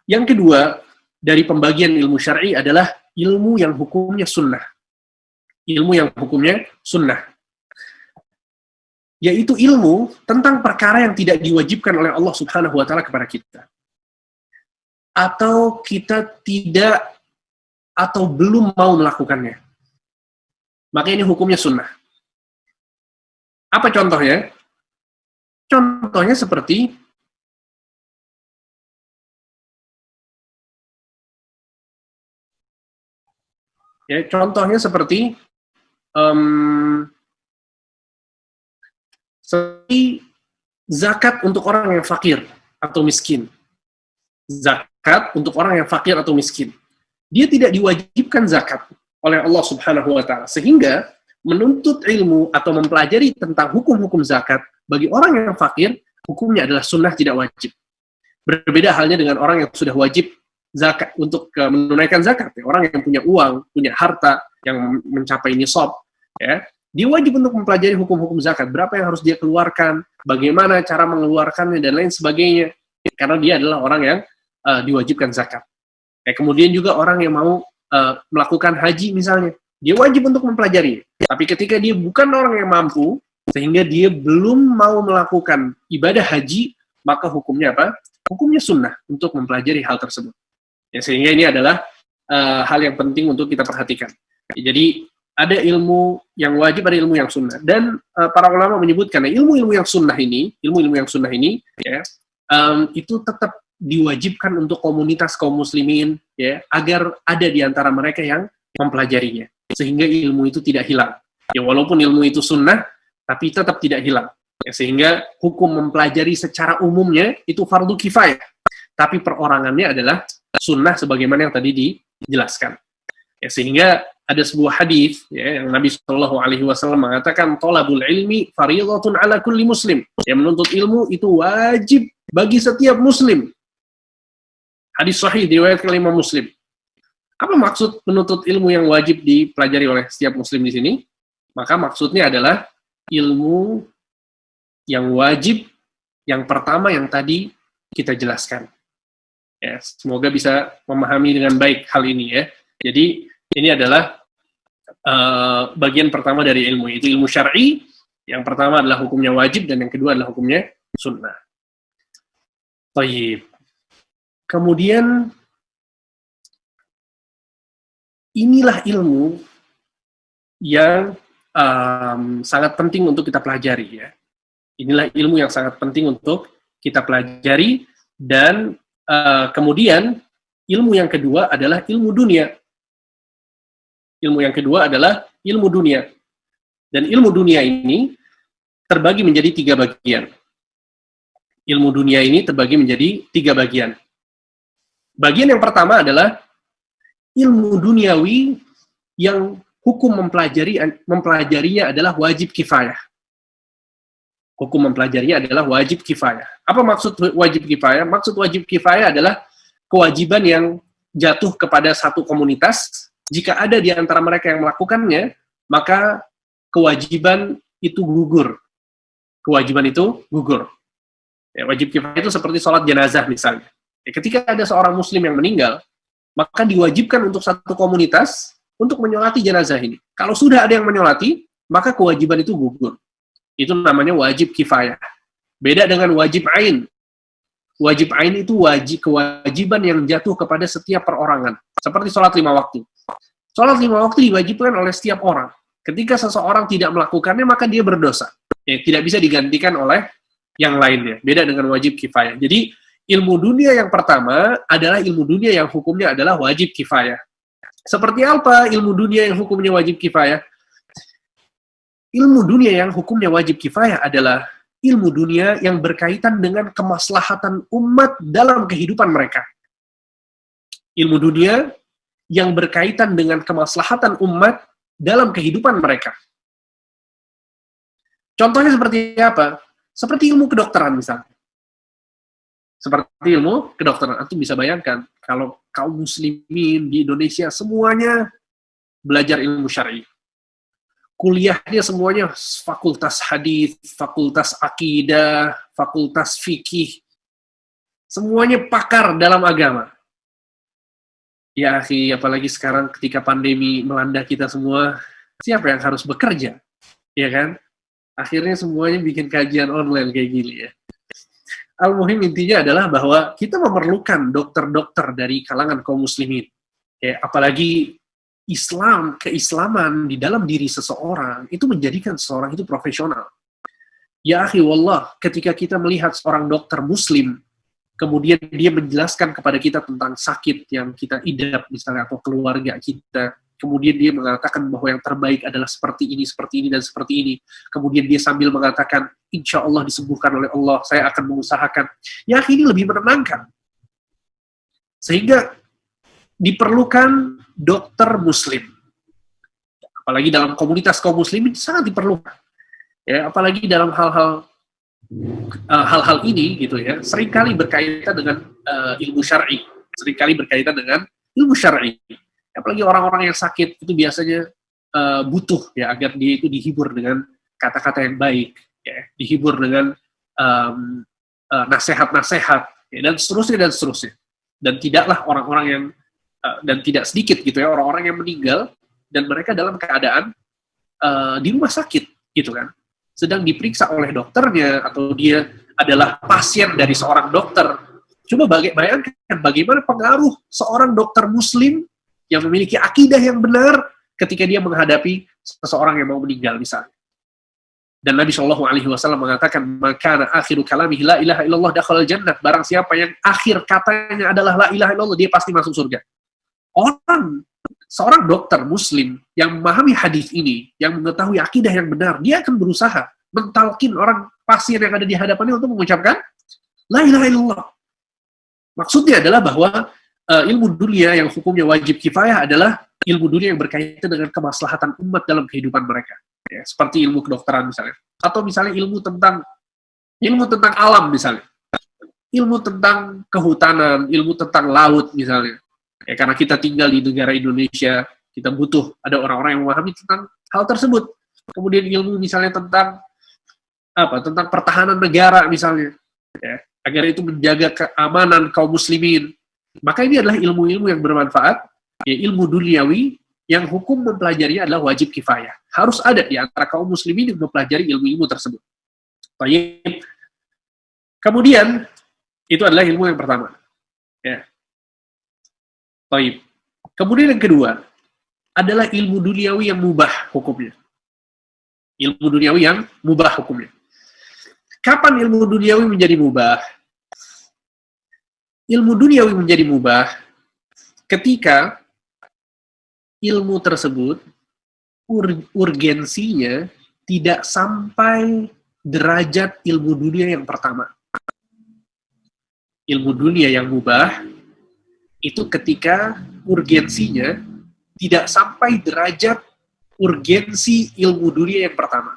Speaker 2: yang kedua dari pembagian ilmu syar'i adalah ilmu yang hukumnya sunnah. Ilmu yang hukumnya sunnah. Yaitu ilmu tentang perkara yang tidak diwajibkan oleh Allah Subhanahu wa taala kepada kita. Atau kita tidak atau belum mau melakukannya. Maka ini hukumnya sunnah. Apa contohnya? Contohnya seperti seperti zakat untuk orang yang fakir atau miskin. Zakat untuk orang yang fakir atau miskin. Dia tidak diwajibkan zakat oleh Allah Subhanahu wa taala. Sehingga menuntut ilmu atau mempelajari tentang hukum-hukum zakat bagi orang yang fakir, hukumnya adalah sunnah, tidak wajib. Berbeda halnya dengan orang yang sudah wajib zakat untuk menunaikan zakat. Orang yang punya uang, punya harta yang mencapai nisab, ya. Dia wajib untuk mempelajari hukum-hukum zakat. Berapa yang harus dia keluarkan, bagaimana cara mengeluarkannya, dan lain sebagainya. Karena dia adalah orang yang diwajibkan zakat. Kemudian juga orang yang mau melakukan haji misalnya. Dia wajib untuk mempelajari. Tapi ketika dia bukan orang yang mampu, sehingga dia belum mau melakukan ibadah haji, maka hukumnya apa? Hukumnya sunnah untuk mempelajari hal tersebut. Ya, sehingga ini adalah hal yang penting untuk kita perhatikan. Jadi, ada ilmu yang wajib, ada ilmu yang sunnah. Dan para ulama menyebutkan ilmu-ilmu yang sunnah ini, ya, itu tetap diwajibkan untuk komunitas kaum muslimin, ya, agar ada di antara mereka yang mempelajarinya, sehingga ilmu itu tidak hilang. Ya, walaupun ilmu itu sunnah, tapi tetap tidak hilang. Ya, sehingga hukum mempelajari secara umumnya itu fardu kifayah, tapi perorangannya adalah sunnah sebagaimana yang tadi dijelaskan. Ya, sehingga ada sebuah hadis, ya, yang Nabi Shallallahu Alaihi Wasallam mengatakan, "Thalabul ilmi fardhatun ala kulli muslim." Ya, menuntut ilmu itu wajib bagi setiap muslim. Hadis sahih diriwayatkan oleh Imam Muslim. Apa maksud menuntut ilmu yang wajib dipelajari oleh setiap muslim di sini? Maka maksudnya adalah ilmu yang wajib yang pertama yang tadi kita jelaskan. Ya, semoga bisa memahami dengan baik hal ini, ya. Jadi ini adalah bagian pertama dari ilmu, itu ilmu syar'i. Yang pertama adalah hukumnya wajib, dan yang kedua adalah hukumnya sunnah. Baik. Kemudian inilah ilmu yang sangat penting untuk kita pelajari, ya. Inilah ilmu yang sangat penting untuk kita pelajari, dan kemudian ilmu yang kedua adalah ilmu dunia. Ilmu yang kedua adalah ilmu dunia. Dan ilmu dunia ini terbagi menjadi 3 bagian. Ilmu dunia ini terbagi menjadi 3 bagian. Bagian yang pertama adalah ilmu duniawi yang hukum mempelajarinya adalah wajib kifayah. Hukum mempelajarinya adalah wajib kifayah. Apa maksud wajib kifayah? Maksud wajib kifayah adalah kewajiban yang jatuh kepada satu komunitas. Jika ada di antara mereka yang melakukannya, maka kewajiban itu gugur. Kewajiban itu gugur. Ya, wajib kifayah itu seperti sholat jenazah misalnya. Ya, ketika ada seorang muslim yang meninggal, maka diwajibkan untuk satu komunitas untuk menyolati jenazah ini. Kalau sudah ada yang menyolati, maka kewajiban itu gugur. Itu namanya wajib kifayah. Beda dengan wajib ain. Wajib ain itu kewajiban yang jatuh kepada setiap perorangan. Seperti sholat 5 waktu. Sholat 5 waktu diwajibkan oleh setiap orang. Ketika seseorang tidak melakukannya, maka dia berdosa. Ya, tidak bisa digantikan oleh yang lainnya. Beda dengan wajib kifayah. Jadi, ilmu dunia yang pertama adalah ilmu dunia yang hukumnya adalah wajib kifayah. Seperti apa ilmu dunia yang hukumnya wajib kifayah? Ilmu dunia yang hukumnya wajib kifayah adalah ilmu dunia yang berkaitan dengan kemaslahatan umat dalam kehidupan mereka. Ilmu dunia yang berkaitan dengan kemaslahatan umat dalam kehidupan mereka. Contohnya seperti apa? Seperti ilmu kedokteran misalnya. Seperti ilmu kedokteran. Antum bisa bayangkan, kalau kaum muslimin di Indonesia semuanya belajar ilmu syar'i. Kuliahnya semuanya fakultas hadis, fakultas akidah, fakultas fikih. Semuanya pakar dalam agama. Ya, akhi, apalagi sekarang ketika pandemi melanda kita semua, siapa yang harus bekerja? Ya kan? Akhirnya semuanya bikin kajian online kayak gini ya. Al-muhim intinya adalah bahwa kita memerlukan dokter-dokter dari kalangan kaum muslimin. Ya, apalagi keislaman di dalam diri seseorang, itu menjadikan seseorang itu profesional. Ya akhi wallah, ketika kita melihat seorang dokter muslim, kemudian dia menjelaskan kepada kita tentang sakit yang kita idap misalnya, atau keluarga kita, kemudian dia mengatakan bahwa yang terbaik adalah seperti ini, dan seperti ini. Kemudian dia sambil mengatakan, insya Allah disembuhkan oleh Allah, saya akan mengusahakan. Ya akhi, ini lebih menenangkan. Sehingga diperlukan dokter muslim. Apalagi dalam komunitas kaum muslimin sangat diperlukan. Ya, apalagi dalam hal-hal ini gitu ya, seringkali berkaitan dengan ilmu syar'i. Apalagi orang-orang yang sakit itu biasanya butuh ya agar dia itu dihibur dengan kata-kata yang baik, ya, dihibur dengan nasihat-nasihat, ya, dan seterusnya. Dan tidaklah orang-orang yang dan tidak sedikit gitu ya orang-orang yang meninggal dan mereka dalam keadaan di rumah sakit gitu kan, sedang diperiksa oleh dokternya atau dia adalah pasien dari seorang dokter. Coba bayangkan bagaimana pengaruh seorang dokter muslim yang memiliki akidah yang benar ketika dia menghadapi seseorang yang mau meninggal misalnya. Dan Nabi Shallallahu Alaihi Wasallam mengatakan, "Maka akhiru kalamihi la ilaha illallah dakhalal jannah." Barang siapa yang akhir katanya adalah la ilaha illallah, dia pasti masuk surga. Seorang dokter muslim yang memahami hadis ini, yang mengetahui akidah yang benar, dia akan berusaha mentalkin orang pasien yang ada di hadapannya untuk mengucapkan la ilaha illallah. Maksudnya adalah bahwa ilmu dunia yang hukumnya wajib kifayah adalah ilmu dunia yang berkaitan dengan kemaslahatan umat dalam kehidupan mereka. Ya, seperti ilmu kedokteran misalnya. Atau misalnya ilmu tentang alam misalnya. Ilmu tentang kehutanan, ilmu tentang laut misalnya. Ya, karena kita tinggal di negara Indonesia, kita butuh ada orang-orang yang memahami tentang hal tersebut. Kemudian ilmu misalnya tentang pertahanan negara misalnya, ya, agar itu menjaga keamanan kaum muslimin. Maka ini adalah ilmu-ilmu yang bermanfaat, ya, ilmu duniawi yang hukum mempelajarinya adalah wajib kifayah. Harus ada di antara kaum muslimin yang mempelajari ilmu-ilmu tersebut. Baik. Kemudian itu adalah ilmu yang pertama. Ya. Baik. Kemudian yang kedua adalah ilmu duniawi yang mubah hukumnya. Ilmu duniawi yang mubah hukumnya. Kapan ilmu duniawi menjadi mubah? Ilmu duniawi menjadi mubah ketika ilmu tersebut urgensinya tidak sampai derajat ilmu dunia yang pertama. Ilmu dunia yang mubah itu ketika urgensinya tidak sampai derajat urgensi ilmu dunia yang pertama.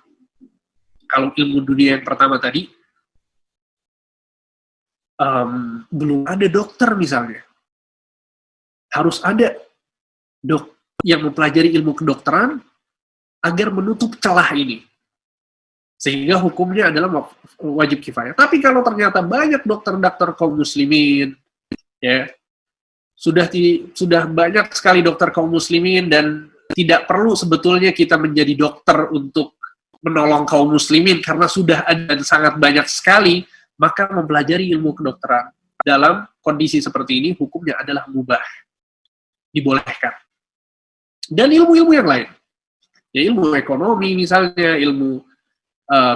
Speaker 2: Kalau ilmu dunia yang pertama tadi, belum ada dokter misalnya. Harus ada yang mempelajari ilmu kedokteran agar menutup celah ini. Sehingga hukumnya adalah wajib kifayah. Tapi kalau ternyata banyak dokter-dokter kaum muslimin, ya, sudah banyak sekali dokter kaum muslimin dan tidak perlu sebetulnya kita menjadi dokter untuk menolong kaum muslimin karena sudah ada sangat banyak sekali, maka mempelajari ilmu kedokteran dalam kondisi seperti ini hukumnya adalah mubah, dibolehkan. Dan ilmu-ilmu yang lain, ya ilmu ekonomi misalnya, ilmu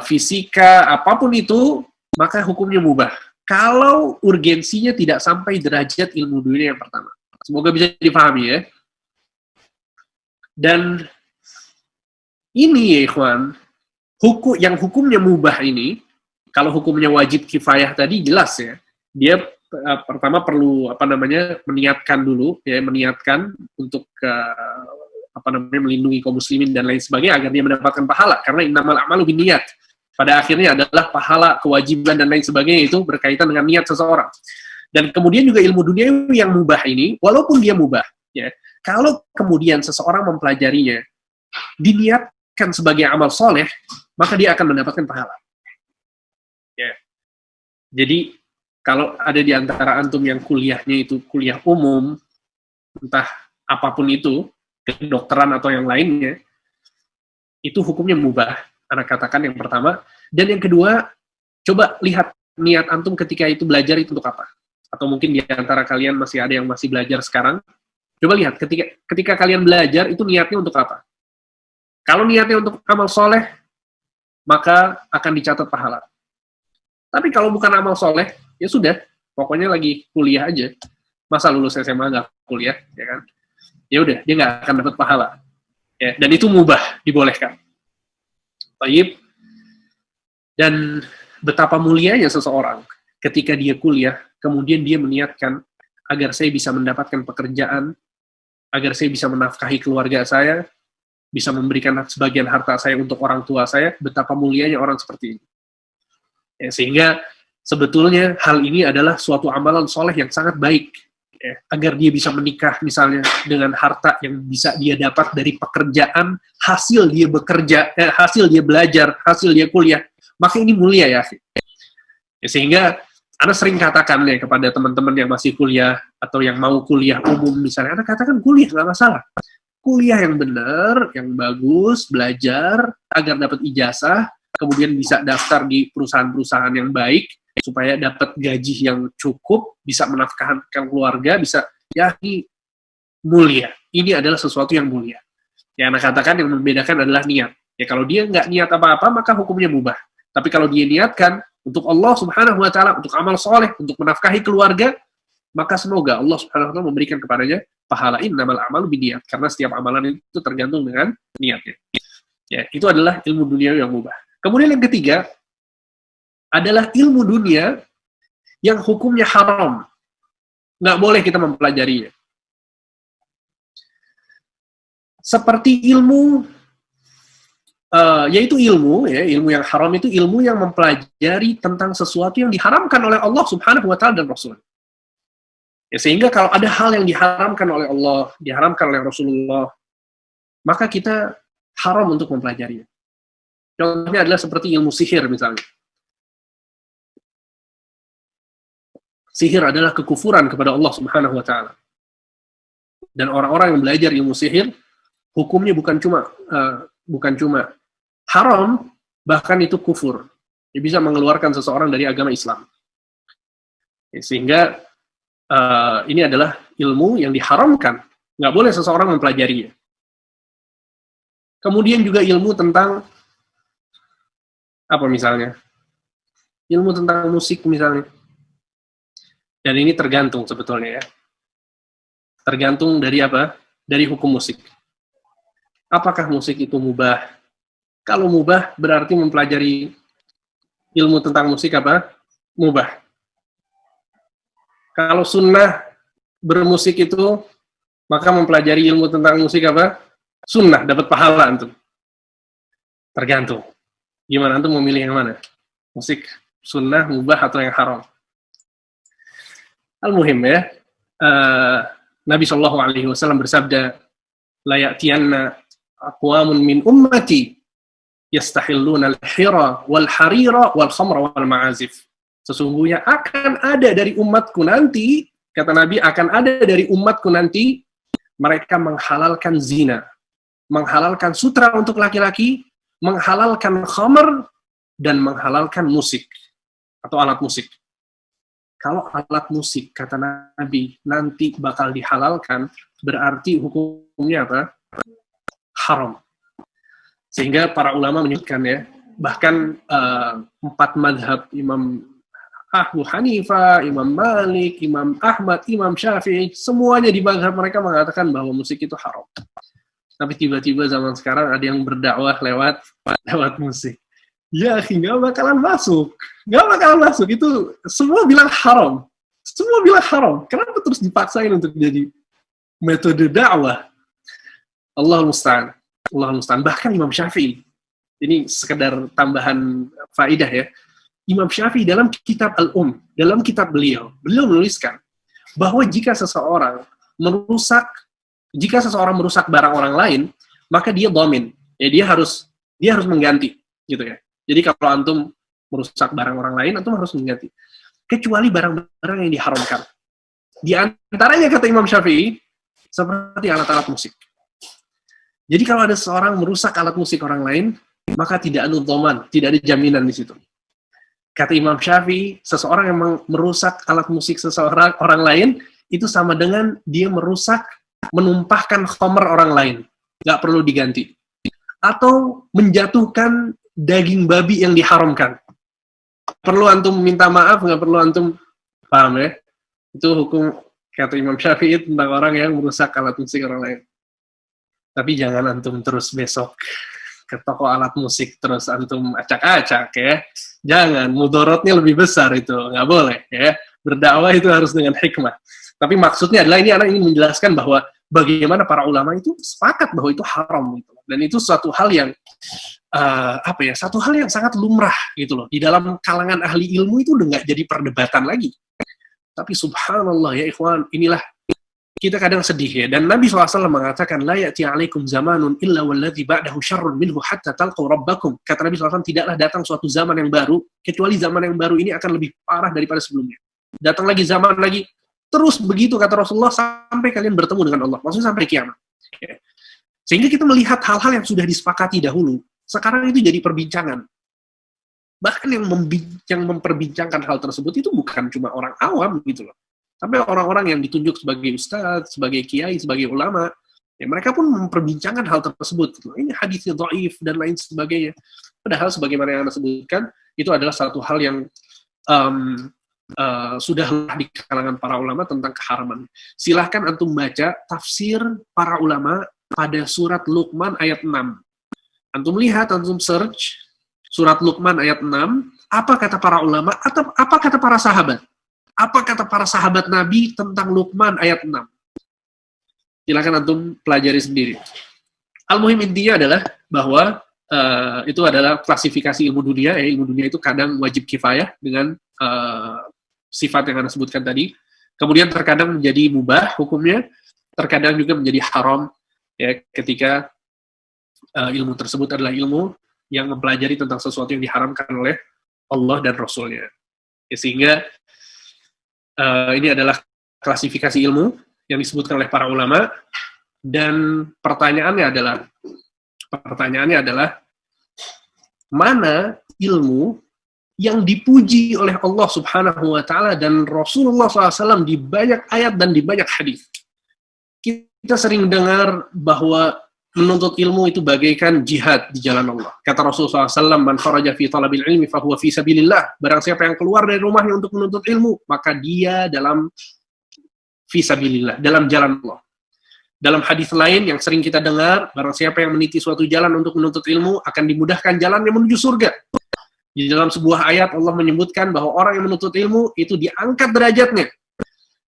Speaker 2: fisika, apapun itu, maka hukumnya mubah. Kalau urgensinya tidak sampai derajat ilmu dunia yang pertama. Semoga bisa dipahami ya. Dan ini ya ikhwan, yang hukumnya mubah ini, kalau hukumnya wajib kifayah tadi jelas ya. Dia pertama perlu meniatkan dulu ya, meniatkan untuk melindungi kaum muslimin dan lain sebagainya agar dia mendapatkan pahala, karena innamal a'malu binniyat. Pada akhirnya adalah pahala, kewajiban dan lain sebagainya itu berkaitan dengan niat seseorang. Dan kemudian juga ilmu dunia yang mubah ini, walaupun dia mubah, ya, kalau kemudian seseorang mempelajarinya diniatkan sebagai amal soleh, maka dia akan mendapatkan pahala. Ya. Jadi kalau ada di antara antum yang kuliahnya itu kuliah umum, entah apapun itu, kedokteran atau yang lainnya, itu hukumnya mubah. Anak katakan yang pertama. Dan yang kedua, coba lihat niat antum ketika itu belajar itu untuk apa. Atau mungkin di antara kalian masih ada yang masih belajar sekarang, coba lihat ketika kalian belajar itu niatnya untuk apa. Kalau niatnya untuk amal soleh, maka akan dicatat pahala. Tapi kalau bukan amal soleh, ya sudah, pokoknya lagi kuliah aja. Masa lulus SMA nggak kuliah, ya kan? Ya udah, dia nggak akan dapat pahala. Ya, dan itu mubah, dibolehkan. Baik. Dan betapa mulianya seseorang ketika dia kuliah, kemudian dia meniatkan agar saya bisa mendapatkan pekerjaan, agar saya bisa menafkahi keluarga saya, bisa memberikan sebagian harta saya untuk orang tua saya, betapa mulianya orang seperti ini. Ya, sehingga sebetulnya hal ini adalah suatu amalan soleh yang sangat baik. Ya, agar dia bisa menikah misalnya dengan harta yang bisa dia dapat dari pekerjaan, hasil dia bekerja, hasil dia belajar, hasil dia kuliah, maka ini mulia ya. Ya, sehingga Anda sering katakan ya kepada teman-teman yang masih kuliah atau yang mau kuliah umum misalnya, Anda katakan kuliah nggak masalah. Kuliah yang benar, yang bagus, belajar agar dapat ijazah, kemudian bisa daftar di perusahaan-perusahaan yang baik, supaya dapat gaji yang cukup, bisa menafkahkan keluarga, bisa, ya ini mulia. Ini adalah sesuatu yang mulia. Yang Anda katakan yang membedakan adalah niat. Ya kalau dia nggak niat apa-apa, maka hukumnya mubah. Tapi kalau dia niatkan untuk Allah Subhanahu wa Ta'ala, untuk amal soleh, untuk menafkahi keluarga, maka semoga Allah Subhanahu wa Ta'ala memberikan kepadanya pahala. Innamal a'malu binniyat, karena setiap amalan itu tergantung dengan niatnya. Ya, itu adalah ilmu dunia yang mubah. Kemudian yang ketiga adalah ilmu dunia yang hukumnya haram. Nggak boleh kita mempelajarinya. Seperti ilmu, yaitu ilmu yang haram itu ilmu yang mempelajari tentang sesuatu yang diharamkan oleh Allah Subhanahu wa Ta'ala dan Rasul. Ya, sehingga kalau ada hal yang diharamkan oleh Allah, diharamkan oleh Rasulullah, maka kita haram untuk mempelajarinya. Contohnya adalah seperti ilmu sihir misalnya. Sihir adalah kekufuran kepada Allah Subhanahu wa Ta'ala. Dan orang-orang yang belajar ilmu sihir, hukumnya bukan cuma haram, bahkan itu kufur. Dia bisa mengeluarkan seseorang dari agama Islam. Ya, sehingga ini adalah ilmu yang diharamkan. Nggak boleh seseorang mempelajarinya. Kemudian juga ilmu tentang apa misalnya? Ilmu tentang musik misalnya. Dan ini tergantung sebetulnya ya. Tergantung dari apa? Dari hukum musik. Apakah musik itu mubah? Kalau mubah berarti mempelajari ilmu tentang musik apa? Mubah. Kalau sunnah bermusik itu, maka mempelajari ilmu tentang musik apa? Sunnah, dapat pahala antum. Tergantung. Gimana antum memilih yang mana? Musik sunnah, mubah, atau yang haram? Al-muhim ya, Nabi SAW bersabda, la ya'tiyanna aqwamun min ummati yastahilluna al-hira wal harira wal khamra wal ma'azif. Sesungguhnya akan ada dari umatku nanti, kata Nabi, akan ada dari umatku nanti, mereka menghalalkan zina, menghalalkan sutra untuk laki-laki, menghalalkan khamr, dan menghalalkan musik, atau alat musik. Kalau alat musik, kata Nabi, nanti bakal dihalalkan, berarti hukumnya apa? Haram. Sehingga para ulama menyebutkan ya, bahkan 4 madhab, Imam Abu Hanifah, Imam Malik, Imam Ahmad, Imam Syafi'i, semuanya di madhab mereka mengatakan bahwa musik itu haram. Tapi tiba-tiba zaman sekarang ada yang berdakwah lewat musik. Ya, nggak bakalan masuk. Itu semua bilang haram. Kenapa terus dipaksain untuk jadi metode dakwah? Allahul musta'an. Bahkan Imam Syafi'i, ini sekedar tambahan faidah ya. Imam Syafi'i dalam kitab dalam kitab beliau menuliskan bahwa jika seseorang merusak barang orang lain, maka dia dhamin. Ya, dia harus mengganti, gitu ya. Jadi kalau antum merusak barang orang lain, antum harus mengganti. Kecuali barang-barang yang diharamkan. Di antaranya, kata Imam Syafi'i, seperti alat-alat musik. Jadi kalau ada seorang merusak alat musik orang lain, maka tidak ada dhaman, tidak ada jaminan di situ. Kata Imam Syafi'i, seseorang yang merusak alat musik orang lain, itu sama dengan dia menumpahkan khamr orang lain. Nggak perlu diganti. Atau menjatuhkan daging babi yang diharamkan. Perlu antum minta maaf, nggak perlu antum paham ya. Itu hukum, kata Imam Syafi'i, tentang orang yang merusak alat musik orang lain. Tapi jangan antum terus besok ke toko alat musik terus antum acak-acak ya. Jangan, mudorotnya lebih besar itu, nggak boleh ya. Berdakwah itu harus dengan hikmah. Tapi maksudnya adalah ini anak ingin menjelaskan bahwa bagaimana para ulama itu sepakat bahwa itu haram gitu. Dan itu suatu hal yang satu hal yang sangat lumrah gitu loh. Di dalam kalangan ahli ilmu itu udah nggak jadi perdebatan lagi. Tapi subhanallah ya ikhwan, inilah kita kadang sedih ya. Dan Nabi SAW mengatakan, la ya'ti alaikum zamanun illa walladhi ba'dahu syarrun minhu hatta talqaw rabbakum. Kata Nabi SAW, tidaklah datang suatu zaman yang baru, kecuali zaman yang baru ini akan lebih parah daripada sebelumnya. Datang lagi zaman lagi, terus begitu kata Rasulullah, sampai kalian bertemu dengan Allah. Maksudnya sampai kiamat. Ya. Sehingga kita melihat hal-hal yang sudah disepakati dahulu, sekarang itu jadi perbincangan. Bahkan yang memperbincangkan hal tersebut itu bukan cuma orang awam gitu loh. Sampai orang-orang yang ditunjuk sebagai ustadz, sebagai kiai, sebagai ulama, ya mereka pun memperbincangkan hal tersebut. Ini hadisnya dhaif dan lain sebagainya. Padahal sebagaimana yang Anda sebutkan, itu adalah satu hal yang sudah di kalangan para ulama tentang keharaman. Silahkan antum baca tafsir para ulama pada surat Luqman ayat 6. Antum lihat, antum search surat Luqman ayat 6, apa kata para ulama, atau apa kata para sahabat? Apa kata para sahabat Nabi tentang Luqman ayat 6? Silakan antum pelajari sendiri. Al-muhim intinya adalah bahwa itu adalah klasifikasi ilmu dunia. Ilmu dunia itu kadang wajib kifayah dengan sifat yang Anda sebutkan tadi. Kemudian terkadang menjadi mubah hukumnya, terkadang juga menjadi haram ya, ketika ilmu tersebut adalah ilmu yang mempelajari tentang sesuatu yang diharamkan oleh Allah dan Rasul-Nya. Ya, sehingga ini adalah klasifikasi ilmu yang disebutkan oleh para ulama, dan pertanyaannya adalah mana ilmu yang dipuji oleh Allah Subhanahu wa Ta'ala dan Rasulullah SAW di banyak ayat dan di banyak hadis. Kita sering dengar bahwa menuntut ilmu itu bagaikan jihad di jalan Allah. Kata Rasulullah SAW, man kharaja fi talabil ilmi fahuwa fi sabilillah. Barang siapa yang keluar dari rumahnya untuk menuntut ilmu, maka dia dalam fi sabilillah, dalam jalan Allah. Dalam hadis lain yang sering kita dengar, barang siapa yang meniti suatu jalan untuk menuntut ilmu, akan dimudahkan jalan yang menuju surga. Di dalam sebuah ayat Allah menyebutkan bahwa orang yang menuntut ilmu itu diangkat derajatnya.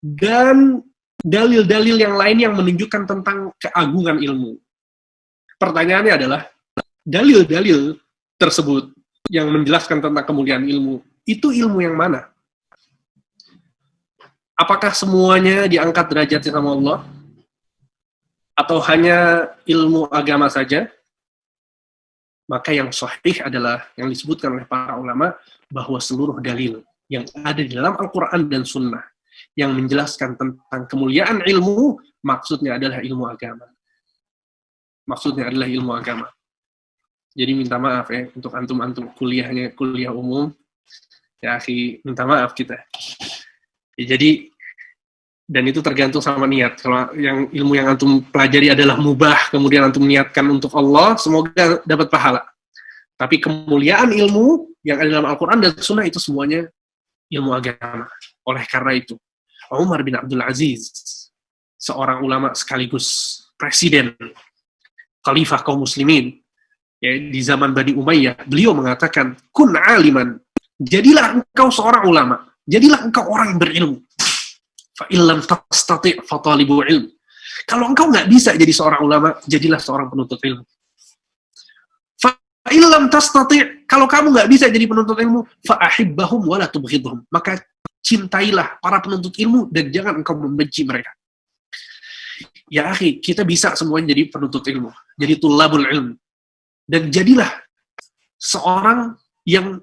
Speaker 2: Dan dalil-dalil yang lain yang menunjukkan tentang keagungan ilmu. Pertanyaannya adalah, dalil-dalil tersebut yang menjelaskan tentang kemuliaan ilmu, itu ilmu yang mana? Apakah semuanya diangkat derajatnya sama Allah? Atau hanya ilmu agama saja? Maka yang sahih adalah yang disebutkan oleh para ulama bahwa seluruh dalil yang ada di dalam Al-Quran dan Sunnah yang menjelaskan tentang kemuliaan ilmu, maksudnya adalah ilmu agama. Maksudnya adalah ilmu agama. Jadi minta maaf ya untuk antum-antum kuliah umum. Ya akhi, minta maaf kita. Ya, jadi dan itu tergantung sama niat. Kalau yang ilmu yang antum pelajari adalah mubah, kemudian antum niatkan untuk Allah, semoga dapat pahala. Tapi kemuliaan ilmu yang ada dalam Al-Quran dan Sunnah itu semuanya ilmu agama. Oleh karena itu, Umar bin Abdul Aziz, seorang ulama sekaligus presiden, khalifah kaum muslimin, ya, di zaman Bani Umayyah, beliau mengatakan, kun aliman, jadilah engkau seorang ulama, jadilah engkau orang yang berilmu. Fa'illam tastati' fatalibu ilm. Kalau engkau nggak bisa jadi seorang ulama, jadilah seorang penuntut ilmu. Fa'illam tastati', kalau kamu nggak bisa jadi penuntut ilmu, fa'ahibbahum wa la tubghidhum. Maka cintailah para penuntut ilmu dan jangan engkau membenci mereka. Ya akhi, kita bisa semuanya jadi penuntut ilmu, jadi tulabul ilm. Dan jadilah seorang yang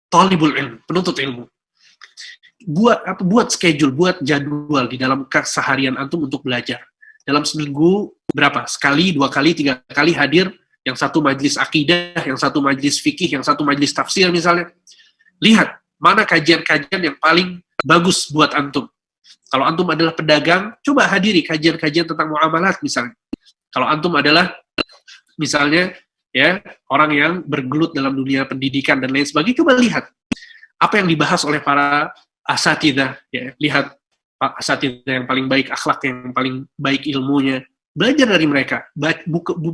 Speaker 2: talibul ilm, penuntut ilmu. Buat schedule, buat jadwal di dalam keseharian antum untuk belajar. Dalam seminggu berapa? Sekali, 2 kali, 3 kali hadir, yang satu majelis akidah, yang satu majelis fikih, yang satu majelis tafsir misalnya. Lihat mana kajian-kajian yang paling bagus buat antum. Kalau antum adalah pedagang, coba hadiri kajian-kajian tentang muamalat misalnya. Kalau antum adalah misalnya ya orang yang bergelut dalam dunia pendidikan dan lain sebagainya, coba lihat apa yang dibahas oleh para asatidzah, ya, lihat asatidzah yang paling baik akhlak, yang paling baik ilmunya, belajar dari mereka,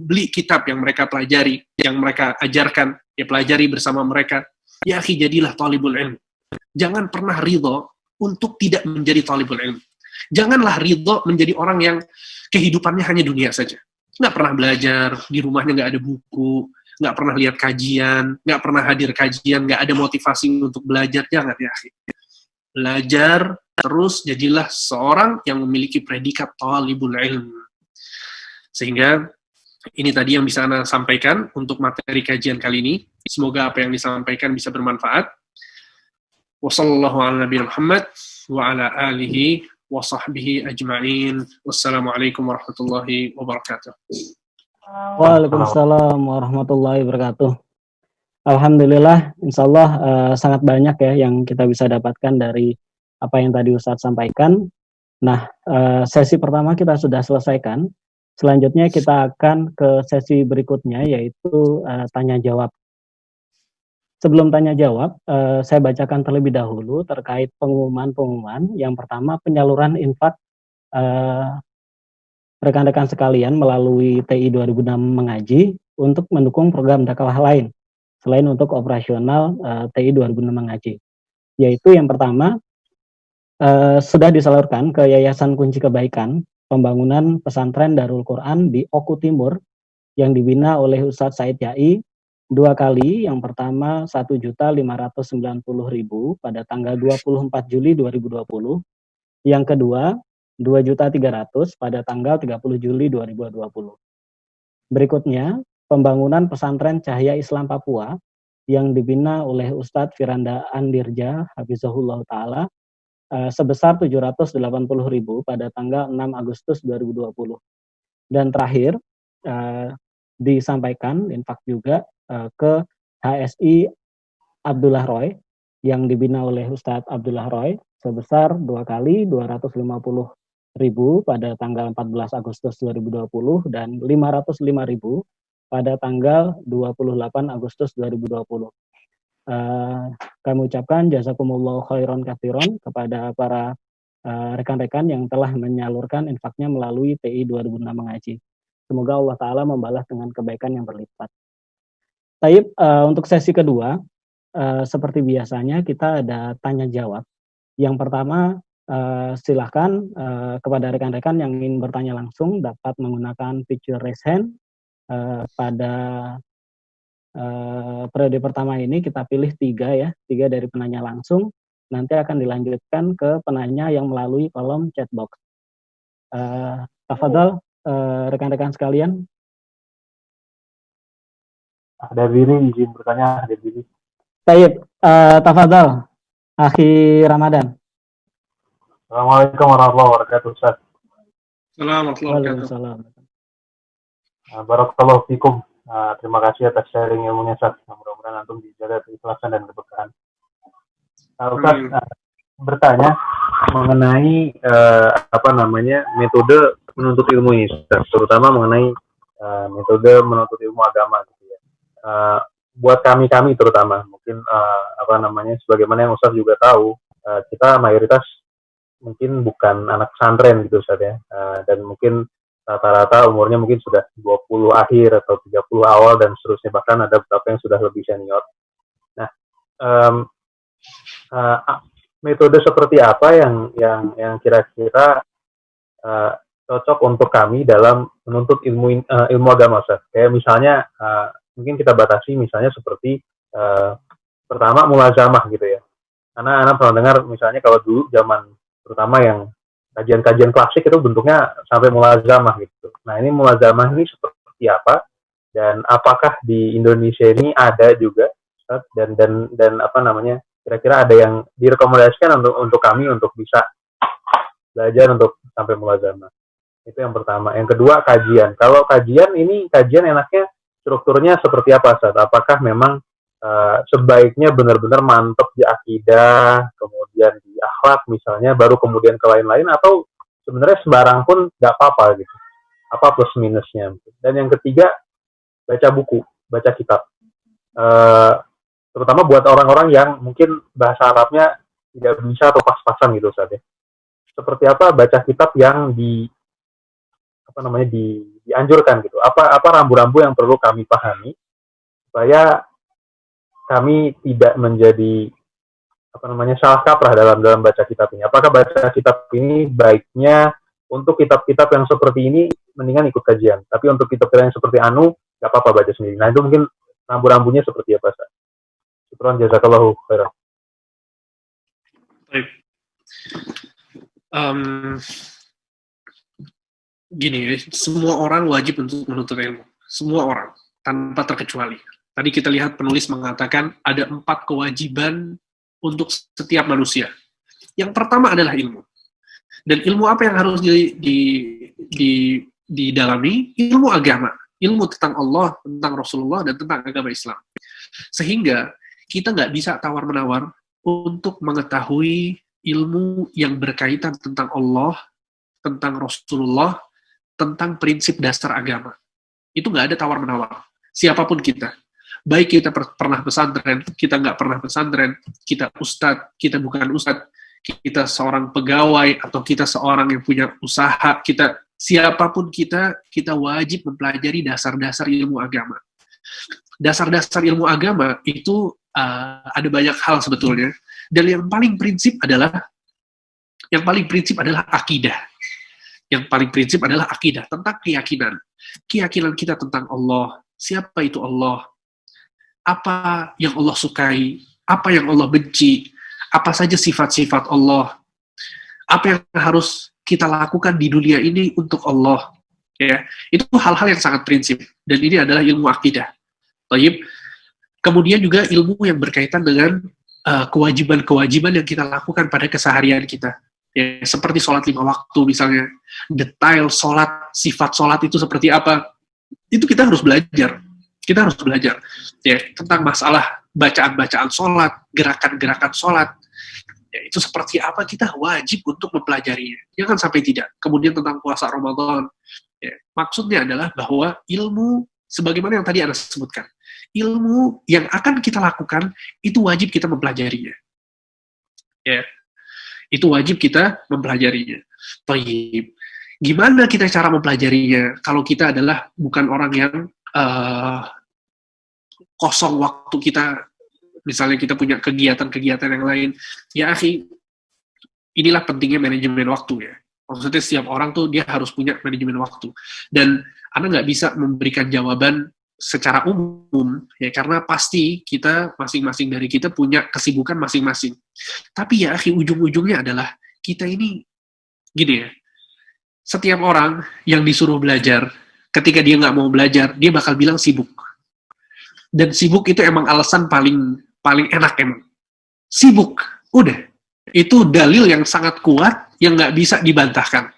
Speaker 2: beli kitab yang mereka pelajari, yang mereka ajarkan, ya pelajari bersama mereka. Ya akhi, jadilah talibul ilm. Jangan pernah ridho untuk tidak menjadi talibul ilm. Janganlah ridho menjadi orang yang kehidupannya hanya dunia saja. Nggak pernah belajar, di rumahnya nggak ada buku, nggak pernah lihat kajian, nggak pernah hadir kajian, nggak ada motivasi untuk belajar. Jangan ya akhi. Belajar terus, jadilah seorang yang memiliki predikat talibul ilm. Sehingga ini tadi yang bisa Anda sampaikan untuk materi kajian kali ini. Semoga apa yang disampaikan bisa bermanfaat. Wassallallahu ala nabiyina Muhammad wa ala alihi wa sahbihi ajma'in. Wassalamualaikum warahmatullahi wabarakatuh.
Speaker 1: Waalaikumsalam warahmatullahi wabarakatuh. Alhamdulillah, insya Allah sangat banyak ya yang kita bisa dapatkan dari apa yang tadi Ustadz sampaikan. Nah, sesi pertama kita sudah selesaikan. Selanjutnya kita akan ke sesi berikutnya, yaitu tanya-jawab. Sebelum tanya-jawab, saya bacakan terlebih dahulu terkait pengumuman-pengumuman. Yang pertama, penyaluran infak rekan-rekan sekalian melalui TI 2006 Mengaji untuk mendukung program dakwah lain selain untuk operasional TI 2006 Mengaji, yaitu yang pertama sudah disalurkan ke Yayasan Kunci Kebaikan pembangunan pesantren Darul Quran di Oku Timur yang dibina oleh Ustadz Said Yai 2 kali. Yang pertama 1.590.000 pada tanggal 24 Juli 2020, yang kedua 2.300.000 pada tanggal 30 Juli 2020. Berikutnya, pembangunan pesantren Cahaya Islam Papua yang dibina oleh Ustadz Firanda Andirja Hafizahullah Ta'ala sebesar 780.000 pada tanggal 6 Agustus 2020. Dan terakhir, disampaikan infak juga ke HSI Abdullah Roy yang dibina oleh Ustadz Abdullah Roy sebesar 2 kali 250.000 pada tanggal 14 Agustus 2020 dan 505.000 pada tanggal 28 Agustus 2020. Kami ucapkan jazakumullahu khairan katsiran kepada para rekan-rekan yang telah menyalurkan infaknya melalui TI 2006 Mengaji. Semoga Allah Ta'ala membalas dengan kebaikan yang berlipat. Taib, untuk sesi kedua, seperti biasanya kita ada tanya jawab. Yang pertama, silahkan kepada rekan-rekan yang ingin bertanya langsung dapat menggunakan fitur raise hand. Pada periode pertama ini kita pilih 3 dari penanya langsung. Nanti akan dilanjutkan ke penanya yang melalui kolom chat box. Tafadhol, rekan-rekan sekalian.
Speaker 3: Ada diri izin bertanya, ada diri.
Speaker 1: Taib, tafadhol, Akhi Ramadan.
Speaker 3: Assalamualaikum warahmatullahi wabarakatuh, Ustaz.
Speaker 2: Assalamualaikum warahmatullahi wabarakatuh.
Speaker 3: Barakallahu fikum. Terima kasih atas sharing ilmunya, Ustaz. Mudah-mudahan antum dijaga keikhlasan dan keberkahan. Ustaz, bertanya mengenai metode menuntut ilmu ini, Ustaz, terutama mengenai metode menuntut ilmu agama gitu ya. Buat kami terutama mungkin sebagaimana yang Ustaz juga tahu, kita mayoritas mungkin bukan anak pesantren gitu Ustaz ya, dan mungkin rata-rata umurnya mungkin sudah 20 akhir atau 30 awal dan seterusnya, bahkan ada beberapa yang sudah lebih senior. Nah, metode seperti apa yang kira-kira cocok untuk kami dalam menuntut ilmu agama, Ustaz? Kayak misalnya mungkin kita batasi misalnya seperti pertama mulazamah gitu ya. Karena anak pernah dengar misalnya kalau dulu zaman terutama yang kajian-kajian klasik itu bentuknya sampai mulazamah gitu. Nah, ini mulazamah ini seperti apa dan apakah di Indonesia ini ada juga, Ustaz, dan kira-kira ada yang direkomendasikan untuk kami untuk bisa belajar untuk sampai mulazamah. Itu yang pertama. Yang kedua, kajian. Kalau kajian enaknya strukturnya seperti apa, Ustaz? Apakah memang sebaiknya benar-benar mantap di akidah, kemudian di akhlak misalnya, baru kemudian ke lain-lain, atau sebenarnya sembarang pun nggak apa-apa gitu? Apa plus minusnya? Dan yang ketiga, baca buku, baca kitab. Terutama buat orang-orang yang mungkin bahasa Arabnya tidak bisa atau pas-pasan gitu, Ustaz ya. Seperti apa baca kitab yang dianjurkan gitu? Apa rambu-rambu yang perlu kami pahami supaya kami tidak menjadi salah kaprah dalam baca kitab ini? Apakah baca kitab ini baiknya untuk kitab-kitab yang seperti ini mendingan ikut kajian, tapi untuk kitab yang seperti nggak apa-apa baca sendiri? Nah, itu mungkin rambu-rambunya seperti apa, Ustaz? Syukran, jazakallahu khairan.
Speaker 2: Baik. Gini, semua orang wajib untuk menuntut ilmu. Semua orang, tanpa terkecuali. Tadi kita lihat penulis mengatakan ada 4 kewajiban untuk setiap manusia. Yang pertama adalah ilmu. Dan ilmu apa yang harus didalami? Ilmu agama. Ilmu tentang Allah, tentang Rasulullah, dan tentang agama Islam. Sehingga kita nggak bisa tawar-menawar untuk mengetahui ilmu yang berkaitan tentang Allah, tentang Rasulullah, tentang prinsip dasar agama. Itu nggak ada tawar-menawar. Siapapun kita. Baik kita pernah pesantren, kita nggak pernah pesantren, kita ustadz, kita bukan ustadz, kita seorang pegawai, atau kita seorang yang punya usaha, siapapun kita wajib mempelajari dasar-dasar ilmu agama. Dasar-dasar ilmu agama itu ada banyak hal sebetulnya, dan yang paling prinsip adalah akidah. Yang paling prinsip adalah akidah, tentang keyakinan kita tentang Allah. Siapa itu Allah? Apa yang Allah sukai? Apa yang Allah benci? Apa saja sifat-sifat Allah? Apa yang harus kita lakukan di dunia ini untuk Allah? Ya, itu hal-hal yang sangat prinsip, dan ini adalah ilmu akidah. Baik. Kemudian juga ilmu yang berkaitan dengan kewajiban-kewajiban yang kita lakukan pada keseharian kita. Ya, seperti sholat 5 waktu misalnya, detail sholat, sifat sholat itu seperti apa, itu kita harus belajar. Kita harus belajar ya, tentang masalah bacaan-bacaan sholat, gerakan-gerakan sholat, ya, itu seperti apa, kita wajib untuk mempelajarinya. Jangan sampai tidak. Kemudian tentang puasa Ramadan, ya, maksudnya adalah bahwa ilmu, sebagaimana yang tadi Anda sebutkan, ilmu yang akan kita lakukan, itu wajib kita mempelajarinya. Ya. Itu wajib kita mempelajarinya. Baik. Gimana kita cara mempelajarinya kalau kita adalah bukan orang yang kosong waktu kita, misalnya kita punya kegiatan-kegiatan yang lain. Ya akhi, inilah pentingnya manajemen waktu ya. Maksudnya setiap orang tuh dia harus punya manajemen waktu. Dan Anda nggak bisa memberikan jawaban secara umum, ya karena pasti kita, masing-masing dari kita punya kesibukan masing-masing. Tapi ya akhi, ujung-ujungnya adalah kita ini, gini ya, setiap orang yang disuruh belajar, ketika dia nggak mau belajar, dia bakal bilang sibuk. Dan sibuk itu emang alasan paling enak emang. Sibuk, udah. Itu dalil yang sangat kuat, yang nggak bisa dibantahkan.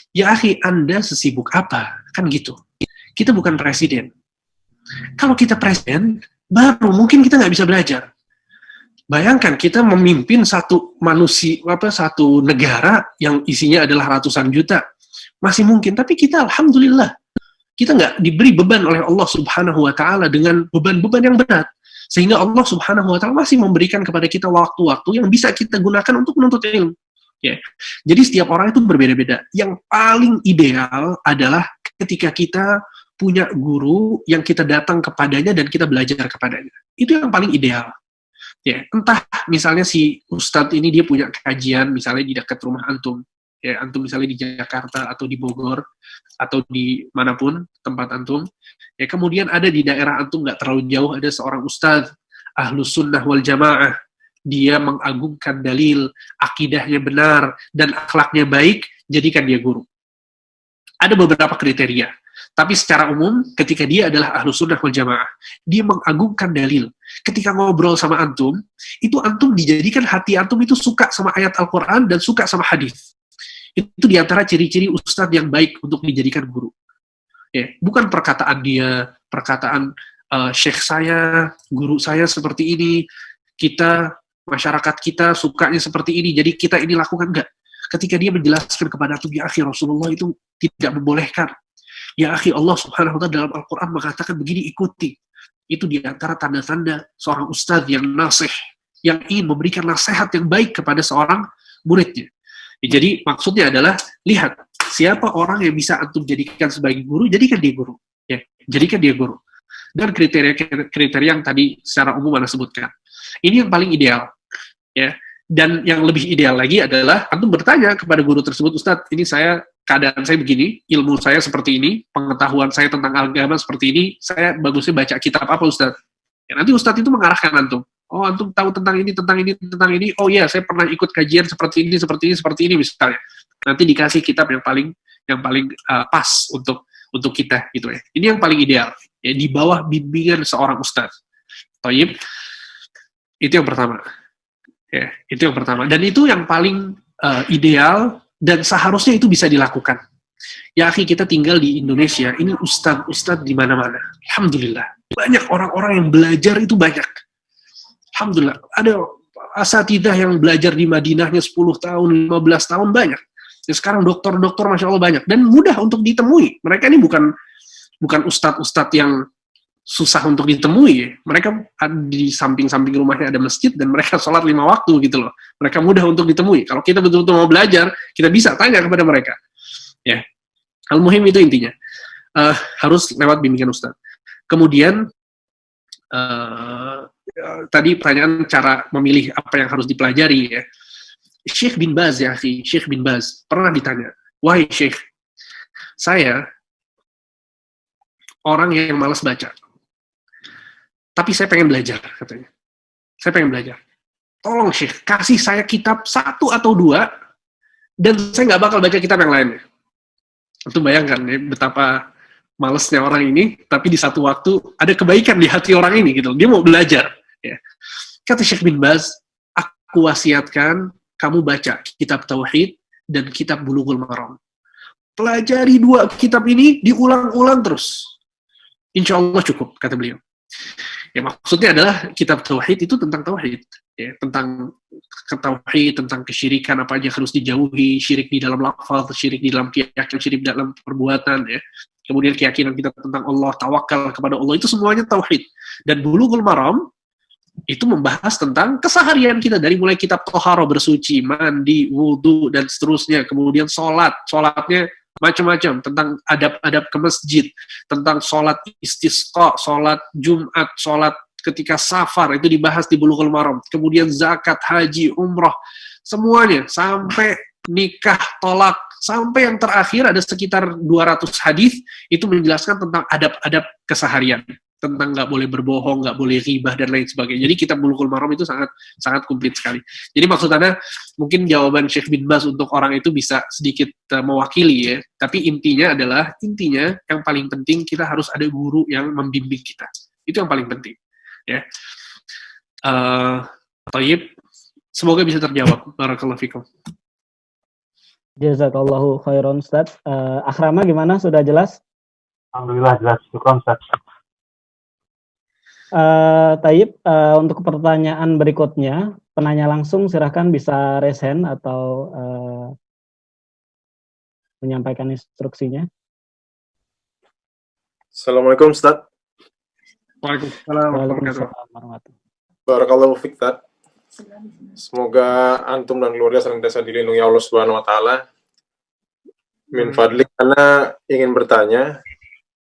Speaker 2: Ya akhi, Anda sesibuk apa? Kan gitu. Kita bukan presiden. Kalau kita presiden, baru mungkin kita nggak bisa belajar. Bayangkan kita memimpin satu negara yang isinya adalah ratusan juta. Masih mungkin, tapi kita alhamdulillah, kita nggak diberi beban oleh Allah Subhanahu wa Ta'ala dengan beban-beban yang berat. Sehingga Allah Subhanahu wa Ta'ala masih memberikan kepada kita waktu-waktu yang bisa kita gunakan untuk menuntut ilmu. Ya. Jadi setiap orang itu berbeda-beda. Yang paling ideal adalah ketika kita punya guru yang kita datang kepadanya dan kita belajar kepadanya. Itu yang paling ideal. Ya, entah misalnya si Ustadz ini dia punya kajian misalnya di dekat rumah antum. Ya, antum misalnya di Jakarta atau di Bogor atau di manapun tempat antum. Ya, kemudian ada di daerah antum nggak terlalu jauh ada seorang Ustadz Ahlus Sunnah wal Jamaah. Dia mengagungkan dalil, akidahnya benar, dan akhlaknya baik, jadikan dia guru. Ada beberapa kriteria. Tapi secara umum, ketika dia adalah Ahlus Sunnah wal Jamaah, dia mengagungkan dalil. Ketika ngobrol sama antum, itu antum dijadikan hati antum itu suka sama ayat Al-Quran dan suka sama hadis. Itu diantara ciri-ciri ustadz yang baik untuk dijadikan guru. Ya, bukan perkataan dia, perkataan syekh saya, guru saya seperti ini, kita, masyarakat kita sukanya seperti ini, jadi kita ini lakukan, enggak. Ketika dia menjelaskan kepada antum, ya akhi, Rasulullah itu tidak membolehkan. Ya akhi, Allah Subhanahu wa Ta'ala dalam Al-Quran mengatakan begini, ikuti. Itu diantara tanda-tanda seorang ustadz yang nasih, yang ingin memberikan nasihat yang baik kepada seorang muridnya. Ya, jadi maksudnya adalah, lihat, siapa orang yang bisa antum jadikan sebagai guru, jadikan dia guru. Ya, jadikan dia guru. Dan kriteria yang tadi secara umum Anda sebutkan. Ini yang paling ideal. Ya. Dan yang lebih ideal lagi adalah antum bertanya kepada guru tersebut, Ustadz, ini keadaan saya begini, ilmu saya seperti ini, pengetahuan saya tentang agama seperti ini, saya bagusnya baca kitab apa Ustadz? Ya, nanti Ustadz itu mengarahkan antum. Oh, antum tahu tentang ini, tentang ini, tentang ini. Oh iya, saya pernah ikut kajian seperti ini misalnya. Nanti dikasih kitab yang paling pas untuk kita gitu ya. Ini yang paling ideal. Ya, di bawah bimbingan seorang ustadz. Thayyib. Itu yang pertama. Ya, itu yang pertama. Dan itu yang paling ideal dan seharusnya itu bisa dilakukan. Ya, akhi, kita tinggal di Indonesia, ini ustadz di mana-mana. Alhamdulillah. Banyak orang-orang yang belajar itu banyak. Alhamdulillah. Ada asatidzah yang belajar di Madinahnya 10 tahun, 15 tahun banyak. Ya, sekarang dokter-dokter Masya Allah banyak. Dan mudah untuk ditemui. Mereka ini bukan ustadz-ustadz yang susah untuk ditemui. Mereka di samping-samping rumahnya ada masjid dan mereka sholat 5 waktu gitu loh. Mereka mudah untuk ditemui. Kalau kita betul-betul mau belajar, kita bisa tanya kepada mereka. Ya, al-muhim itu intinya. Harus lewat bimbingan ustadz. Kemudian tadi pertanyaan cara memilih apa yang harus dipelajari ya. Syekh bin Baz ya, Syekh bin Baz pernah ditanya, wahai Syekh, saya orang yang malas baca. Tapi saya pengen belajar, katanya. Saya pengen belajar. Tolong Syekh, kasih saya kitab 1 atau 2, dan saya nggak bakal baca kitab yang lainnya. Itu bayangkan ya, betapa malesnya orang ini, tapi di satu waktu ada kebaikan di hati orang ini, gitu. Dia mau belajar. Ya. Kata Syekh bin Baz, aku wasiatkan kamu baca kitab Tauhid dan kitab Bulughul Maram. Pelajari 2 kitab ini, diulang-ulang terus. Insya Allah cukup, kata beliau. Ya, maksudnya adalah kitab Tauhid itu tentang Tauhid. Ya, tentang Tauhid, tentang kesyirikan, apa aja harus dijauhi, syirik di dalam lafaz, syirik di dalam keyakinan, syirik dalam perbuatan. Ya. Kemudian keyakinan kita tentang Allah, tawakal kepada Allah, itu semuanya Tauhid. Dan Bulughul Maram, itu membahas tentang keseharian kita, dari mulai kitab toharo, bersuci, mandi, wudhu, dan seterusnya, kemudian sholatnya macam-macam, tentang adab-adab ke masjid, tentang sholat istisqa, sholat Jumat, sholat ketika safar, itu dibahas di Bulughul Maram, kemudian zakat, haji, umroh, semuanya, sampai nikah, tolak, sampai yang terakhir ada sekitar 200 hadis itu menjelaskan tentang adab-adab keseharian, tentang nggak boleh berbohong, nggak boleh ghibah, dan lain sebagainya. Jadi kitab Bulughul Maram itu sangat komplit sekali. Jadi maksudnya mungkin jawaban Syekh bin Baz untuk orang itu bisa sedikit mewakili ya, tapi intinya yang paling penting kita harus ada guru yang membimbing kita. Itu yang paling penting ya. Thayyib, semoga bisa terjawab. Barakallahu fikum.
Speaker 1: Jazakallahu khairan Ustaz. Akhrama gimana? Sudah jelas?
Speaker 3: Alhamdulillah jelas. Syukran Ustaz.
Speaker 1: Taib, untuk pertanyaan berikutnya, penanya langsung silahkan bisa raise hand atau menyampaikan instruksinya.
Speaker 4: Assalamualaikum Ustaz.
Speaker 2: Waalaikumsalam warahmatullahi
Speaker 1: wabarakatuh.
Speaker 4: Barakallahu fiik Ustaz. Semoga antum dan keluarga senantiasa dilindungi Allah Subhanahu wa taala. Min fadlik, karena ingin bertanya,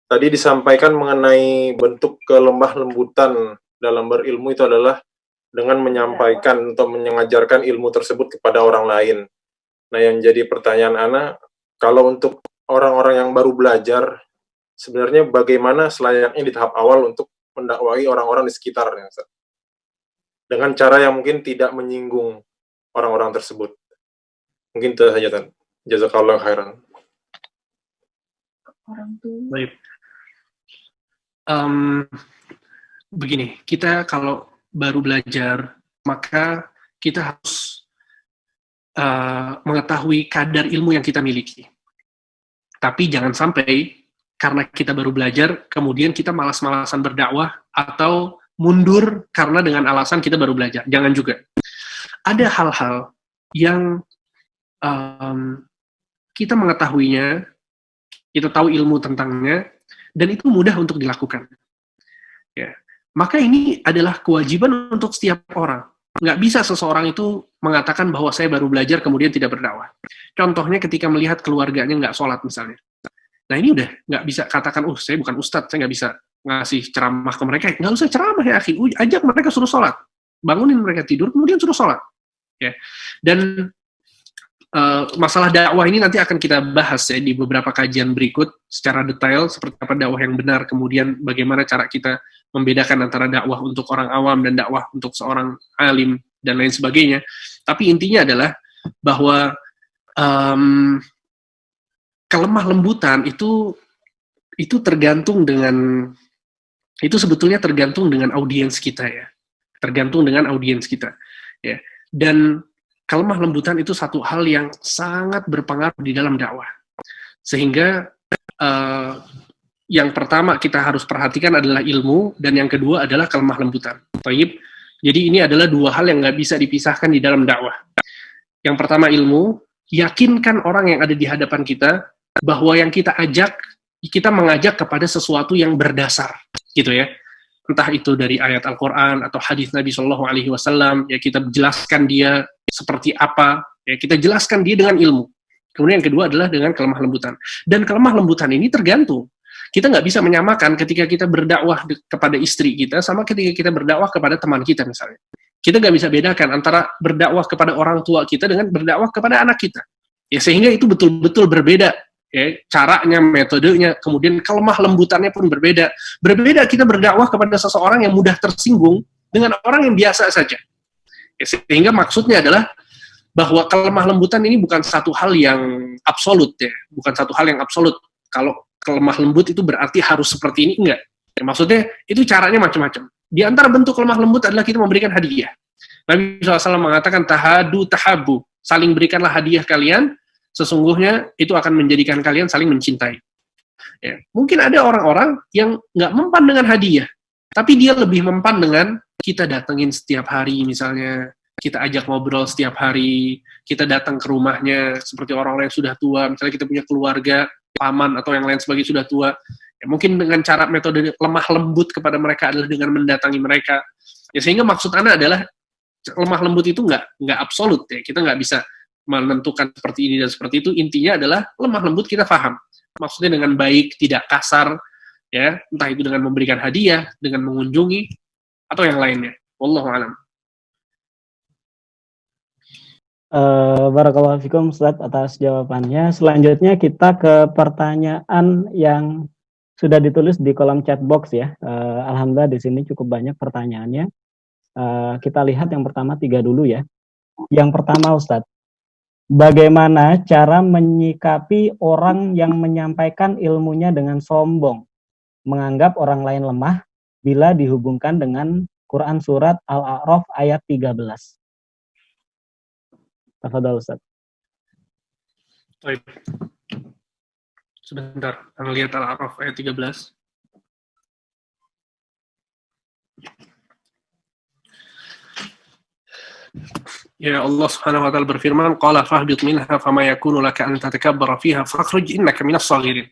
Speaker 4: tadi disampaikan mengenai bentuk kelemah lembutan dalam berilmu itu adalah dengan menyampaikan atau mengajarkan ilmu tersebut kepada orang lain. Nah, yang jadi pertanyaan Ana, kalau untuk orang-orang yang baru belajar, sebenarnya bagaimana selayaknya di tahap awal untuk mendakwahi orang-orang di sekitarnya, Ustaz? Dengan cara yang mungkin tidak menyinggung orang-orang tersebut. Mungkin itu saja, Tan. Jazakallahu khairan.
Speaker 2: Baik. Begini, kita kalau baru belajar, maka kita harus mengetahui kadar ilmu yang kita miliki. Tapi jangan sampai karena kita baru belajar, kemudian kita malas-malasan berdakwah atau mundur karena dengan alasan kita baru belajar. Jangan juga. Ada hal-hal yang kita mengetahuinya, kita tahu ilmu tentangnya, dan itu mudah untuk dilakukan. Ya. Maka ini adalah kewajiban untuk setiap orang. Nggak bisa seseorang itu mengatakan bahwa saya baru belajar kemudian tidak berdakwah. Contohnya ketika melihat keluarganya nggak sholat misalnya. Nah ini udah nggak bisa katakan, saya bukan ustadz, saya nggak bisa ngasih ceramah ke mereka. Nggak usah ceramah ya akhi, ajak mereka suruh sholat. Bangunin mereka tidur, kemudian suruh sholat. Ya. Dan masalah dakwah ini nanti akan kita bahas ya di beberapa kajian berikut secara detail, seperti apa dakwah yang benar, kemudian bagaimana cara kita membedakan antara dakwah untuk orang awam dan dakwah untuk seorang alim dan lain sebagainya. Tapi intinya adalah bahwa kelemah lembutan itu tergantung dengan, itu sebetulnya tergantung dengan audiens kita ya, tergantung dengan audiens kita ya. Dan kelemah lembutan itu satu hal yang sangat berpengaruh di dalam dakwah. Sehingga yang pertama kita harus perhatikan adalah ilmu, dan yang kedua adalah kelemah lembutan. Taib. Jadi ini adalah dua hal yang nggak bisa dipisahkan di dalam dakwah. Yang pertama ilmu, yakinkan orang yang ada di hadapan kita bahwa yang kita ajak, kita mengajak kepada sesuatu yang berdasar, gitu ya. Entah itu dari ayat Al-Quran atau hadis Nabi SAW, ya kita jelaskan dia seperti apa, ya kita jelaskan dia dengan ilmu. Kemudian yang kedua adalah dengan kelemah lembutan. Dan kelemah lembutan ini tergantung. Kita nggak bisa menyamakan ketika kita berdakwah kepada istri kita sama ketika kita berdakwah kepada teman kita misalnya. Kita nggak bisa bedakan antara berdakwah kepada orang tua kita dengan berdakwah kepada anak kita. Ya sehingga itu betul-betul berbeda. Ya, caranya, metodenya, kemudian kelemah lembutannya pun berbeda. Berbeda kita berdakwah kepada seseorang yang mudah tersinggung dengan orang yang biasa saja. Ya, sehingga maksudnya adalah bahwa kelemah lembutan ini bukan satu hal yang absolut ya, bukan satu hal yang absolut. Kalau kelemah lembut itu berarti harus seperti ini, enggak. Ya, maksudnya itu caranya macam-macam. Di antara bentuk lemah lembut adalah kita memberikan hadiah. Nabi SAW mengatakan tahadu tahabu, saling berikanlah hadiah kalian, sesungguhnya itu akan menjadikan kalian saling mencintai. Ya. Mungkin ada orang-orang yang nggak mempan dengan hadiah, tapi dia lebih mempan dengan kita datengin setiap hari misalnya, kita ajak ngobrol setiap hari, kita datang ke rumahnya seperti orang-orang yang sudah tua, misalnya kita punya keluarga, paman atau yang lain sebagainya sudah tua. Ya, mungkin dengan cara metode lemah lembut kepada mereka adalah dengan mendatangi mereka, Ya, sehingga maksud Anda adalah lemah lembut itu nggak absolut ya. Kita nggak bisa menentukan seperti ini dan seperti itu. Intinya adalah lemah lembut kita paham. Maksudnya dengan baik, tidak kasar, ya, entah itu dengan memberikan hadiah, dengan mengunjungi, atau yang lainnya. Wallahu a'lam.
Speaker 1: Barakallahu fikum Ustaz atas jawabannya. Selanjutnya kita ke pertanyaan yang sudah ditulis di kolom chat box ya. Alhamdulillah di sini cukup banyak pertanyaannya. Kita lihat yang pertama 3 dulu ya. Yang pertama Ustaz, bagaimana cara menyikapi orang yang menyampaikan ilmunya dengan sombong, menganggap orang lain lemah bila dihubungkan dengan Quran surat Al-A'raf ayat 13. Tafadhal Ustaz.
Speaker 2: Baik. Sebentar, kita lihat Al-A'raf ayat 13. Ya, Allah Subhanahu wa taala berfirman, qala fahbit minha fama yakunu laka an tatakabbara fiha fakhruj innaka minas saghirin.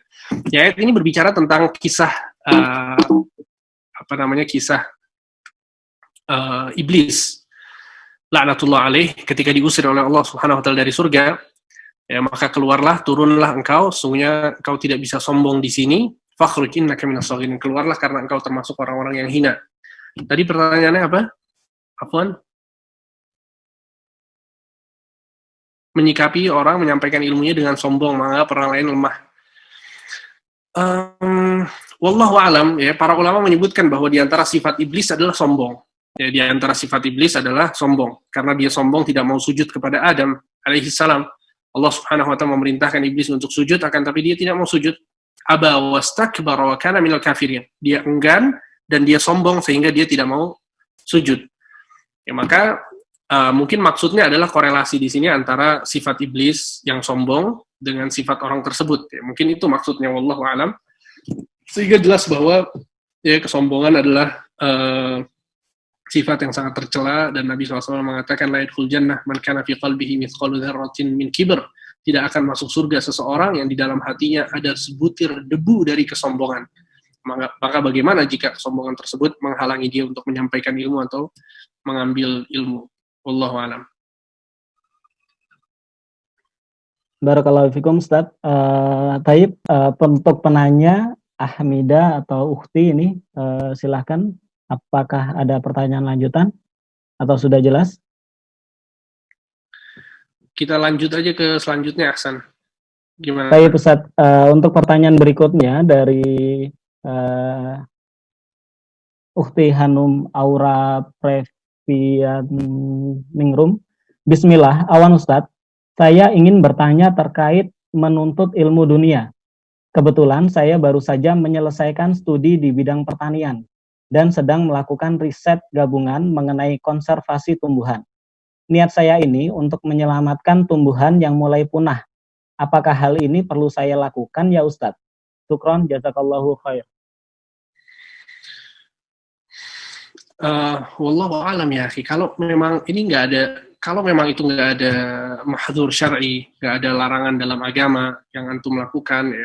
Speaker 2: Ya, ayat ini berbicara tentang kisah kisah iblis laknatullah alaih ketika diusir oleh Allah Subhanahu wa taala dari surga. Ya, maka keluarlah, turunlah engkau, sungguhnya engkau tidak bisa sombong di sini. Fakhruj innaka minas saghirin. Keluarlah karena engkau termasuk orang-orang yang hina. Tadi pertanyaannya apa? Afwan? Menyikapi orang menyampaikan ilmunya dengan sombong, menganggap orang lain lemah. Wallahu alam, ya, para ulama menyebutkan bahwa di antara sifat iblis adalah sombong. Ya, di antara sifat iblis adalah sombong, karena dia sombong tidak mau sujud kepada Adam alaihi salam. Allah Subhanahu wa taala memerintahkan iblis untuk sujud, akan tapi dia tidak mau sujud. Aba wastakbara wa kana minal kafirin. Dia enggan dan dia sombong sehingga dia tidak mau sujud. Ya, maka mungkin maksudnya adalah korelasi di sini antara sifat iblis yang sombong dengan sifat orang tersebut. Ya, mungkin itu maksudnya, wallahu alam. Sehingga jelas bahwa ya, kesombongan adalah sifat yang sangat tercela, dan Nabi SAW mengatakan la yadkhul jannah man kana fi qalbihi mithqalu dzarratin min kibr. Tidak akan masuk surga seseorang yang di dalam hatinya ada sebutir debu dari kesombongan. Maka bagaimana jika kesombongan tersebut menghalangi dia untuk menyampaikan ilmu atau mengambil ilmu? Wallahu a'lam.
Speaker 1: Barakallahu fikum Ustaz. Taib, untuk penanya Ahmida atau Ukhti ini silahkan. Apakah ada pertanyaan lanjutan atau sudah jelas?
Speaker 2: Kita lanjut aja ke selanjutnya, Ahsan. Gimana?
Speaker 1: Baik Ustaz, untuk pertanyaan berikutnya dari Ukhti Hanum Aura Previaningrum. Bismillah, awan Ustaz, saya ingin bertanya terkait menuntut ilmu dunia. Kebetulan saya baru saja menyelesaikan studi di bidang pertanian dan sedang melakukan riset gabungan mengenai konservasi tumbuhan. Niat saya ini untuk menyelamatkan tumbuhan yang mulai punah. Apakah hal ini perlu saya lakukan ya Ustadz? Syukron, jazakallahu khair.
Speaker 2: Wallahu a'lam ya akhi. Kalau memang ini kalau memang itu nggak ada mahdzur syar'i, nggak ada larangan dalam agama yang antum lakukan ya.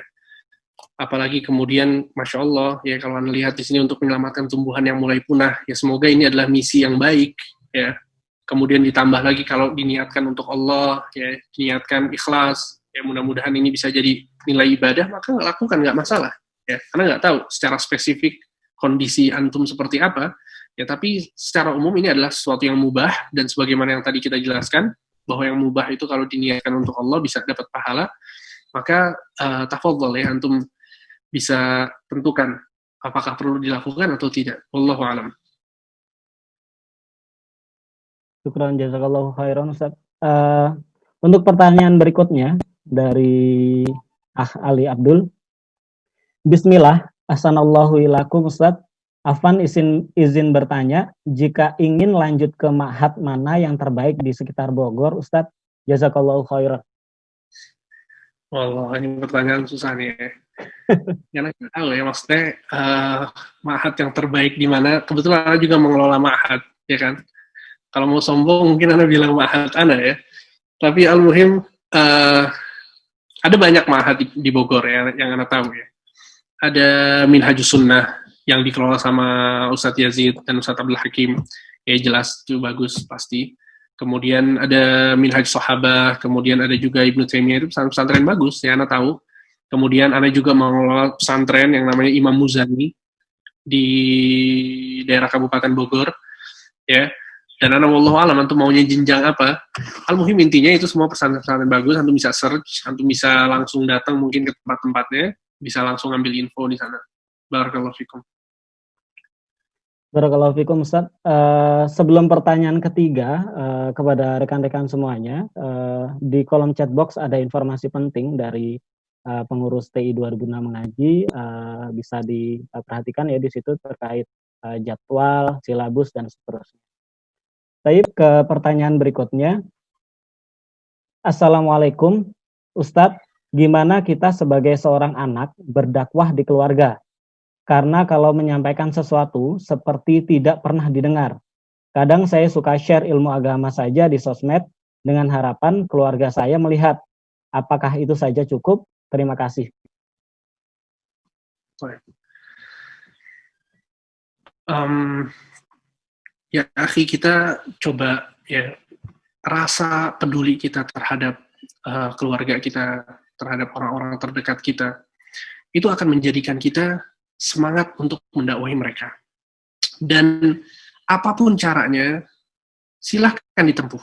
Speaker 2: Apalagi kemudian, masya Allah, ya kalau Anda lihat di sini untuk menyelamatkan tumbuhan yang mulai punah, ya semoga ini adalah misi yang baik, ya. Kemudian ditambah lagi kalau diniatkan untuk Allah, ya, diniatkan ikhlas, ya mudah-mudahan ini bisa jadi nilai ibadah, maka lakukan, nggak masalah, ya. Karena nggak tahu secara spesifik kondisi antum seperti apa, ya. Tapi secara umum ini adalah sesuatu yang mubah, dan sebagaimana yang tadi kita jelaskan, bahwa yang mubah itu kalau diniatkan untuk Allah bisa dapat pahala, maka tafadhol ya, antum bisa tentukan apakah perlu dilakukan atau tidak. Wallahu a'lam.
Speaker 1: Syukran, jazakallahu khairan Ustaz. Untuk pertanyaan berikutnya dari Ali Abdul. Bismillah, ahsanallahu ilakum Ustaz. Afan izin bertanya, jika ingin lanjut ke ma'had mana yang terbaik di sekitar Bogor Ustaz? Jazakallahu khairan.
Speaker 2: Wallah, ini pertanyaan susah nih ya. Karena nggak tahu ya, maksudnya ma'had yang terbaik di mana. Kebetulan Anda juga mengelola ma'had, ya kan? Kalau mau sombong mungkin Anda bilang ma'had Anda ya. Tapi al-muhim ada banyak ma'had di Bogor ya yang Anda tahu ya. Ada Minhajus Sunnah, yang dikelola sama Ustadz Yazid dan Ustadz Abdul Hakim. Ya jelas itu bagus pasti. Kemudian ada Minhaj Sahabah, kemudian ada juga Ibnu Taimiyah, itu pesantren bagus, ya Anda tahu. Kemudian Anda juga mengelola pesantren yang namanya Imam Muzani di daerah Kabupaten Bogor, ya. Dan Anda wallahu alam antum maunya jenjang apa? Al-muhim intinya itu semua pesantren bagus, antum bisa search, antum bisa langsung datang mungkin ke tempat-tempatnya, bisa langsung ambil info di sana. Barakallahu fikum.
Speaker 1: Barakallahu fikum Ustaz. Sebelum pertanyaan ketiga kepada rekan-rekan semuanya, di kolom chat box ada informasi penting dari pengurus TI 2006 Mengaji, bisa diperhatikan ya di situ terkait jadwal, silabus dan seterusnya. Baik, ke pertanyaan berikutnya. Assalamualaikum Ustadz, gimana kita sebagai seorang anak berdakwah di keluarga? Karena kalau menyampaikan sesuatu seperti tidak pernah didengar. Kadang saya suka share ilmu agama saja di sosmed dengan harapan keluarga saya melihat. Apakah itu saja cukup? Terima kasih.
Speaker 2: Ya, akhi, kita coba ya rasa peduli kita terhadap keluarga kita, terhadap orang-orang terdekat kita, itu akan menjadikan kita semangat untuk mendakwahi mereka. Dan apapun caranya, silahkan ditempuh.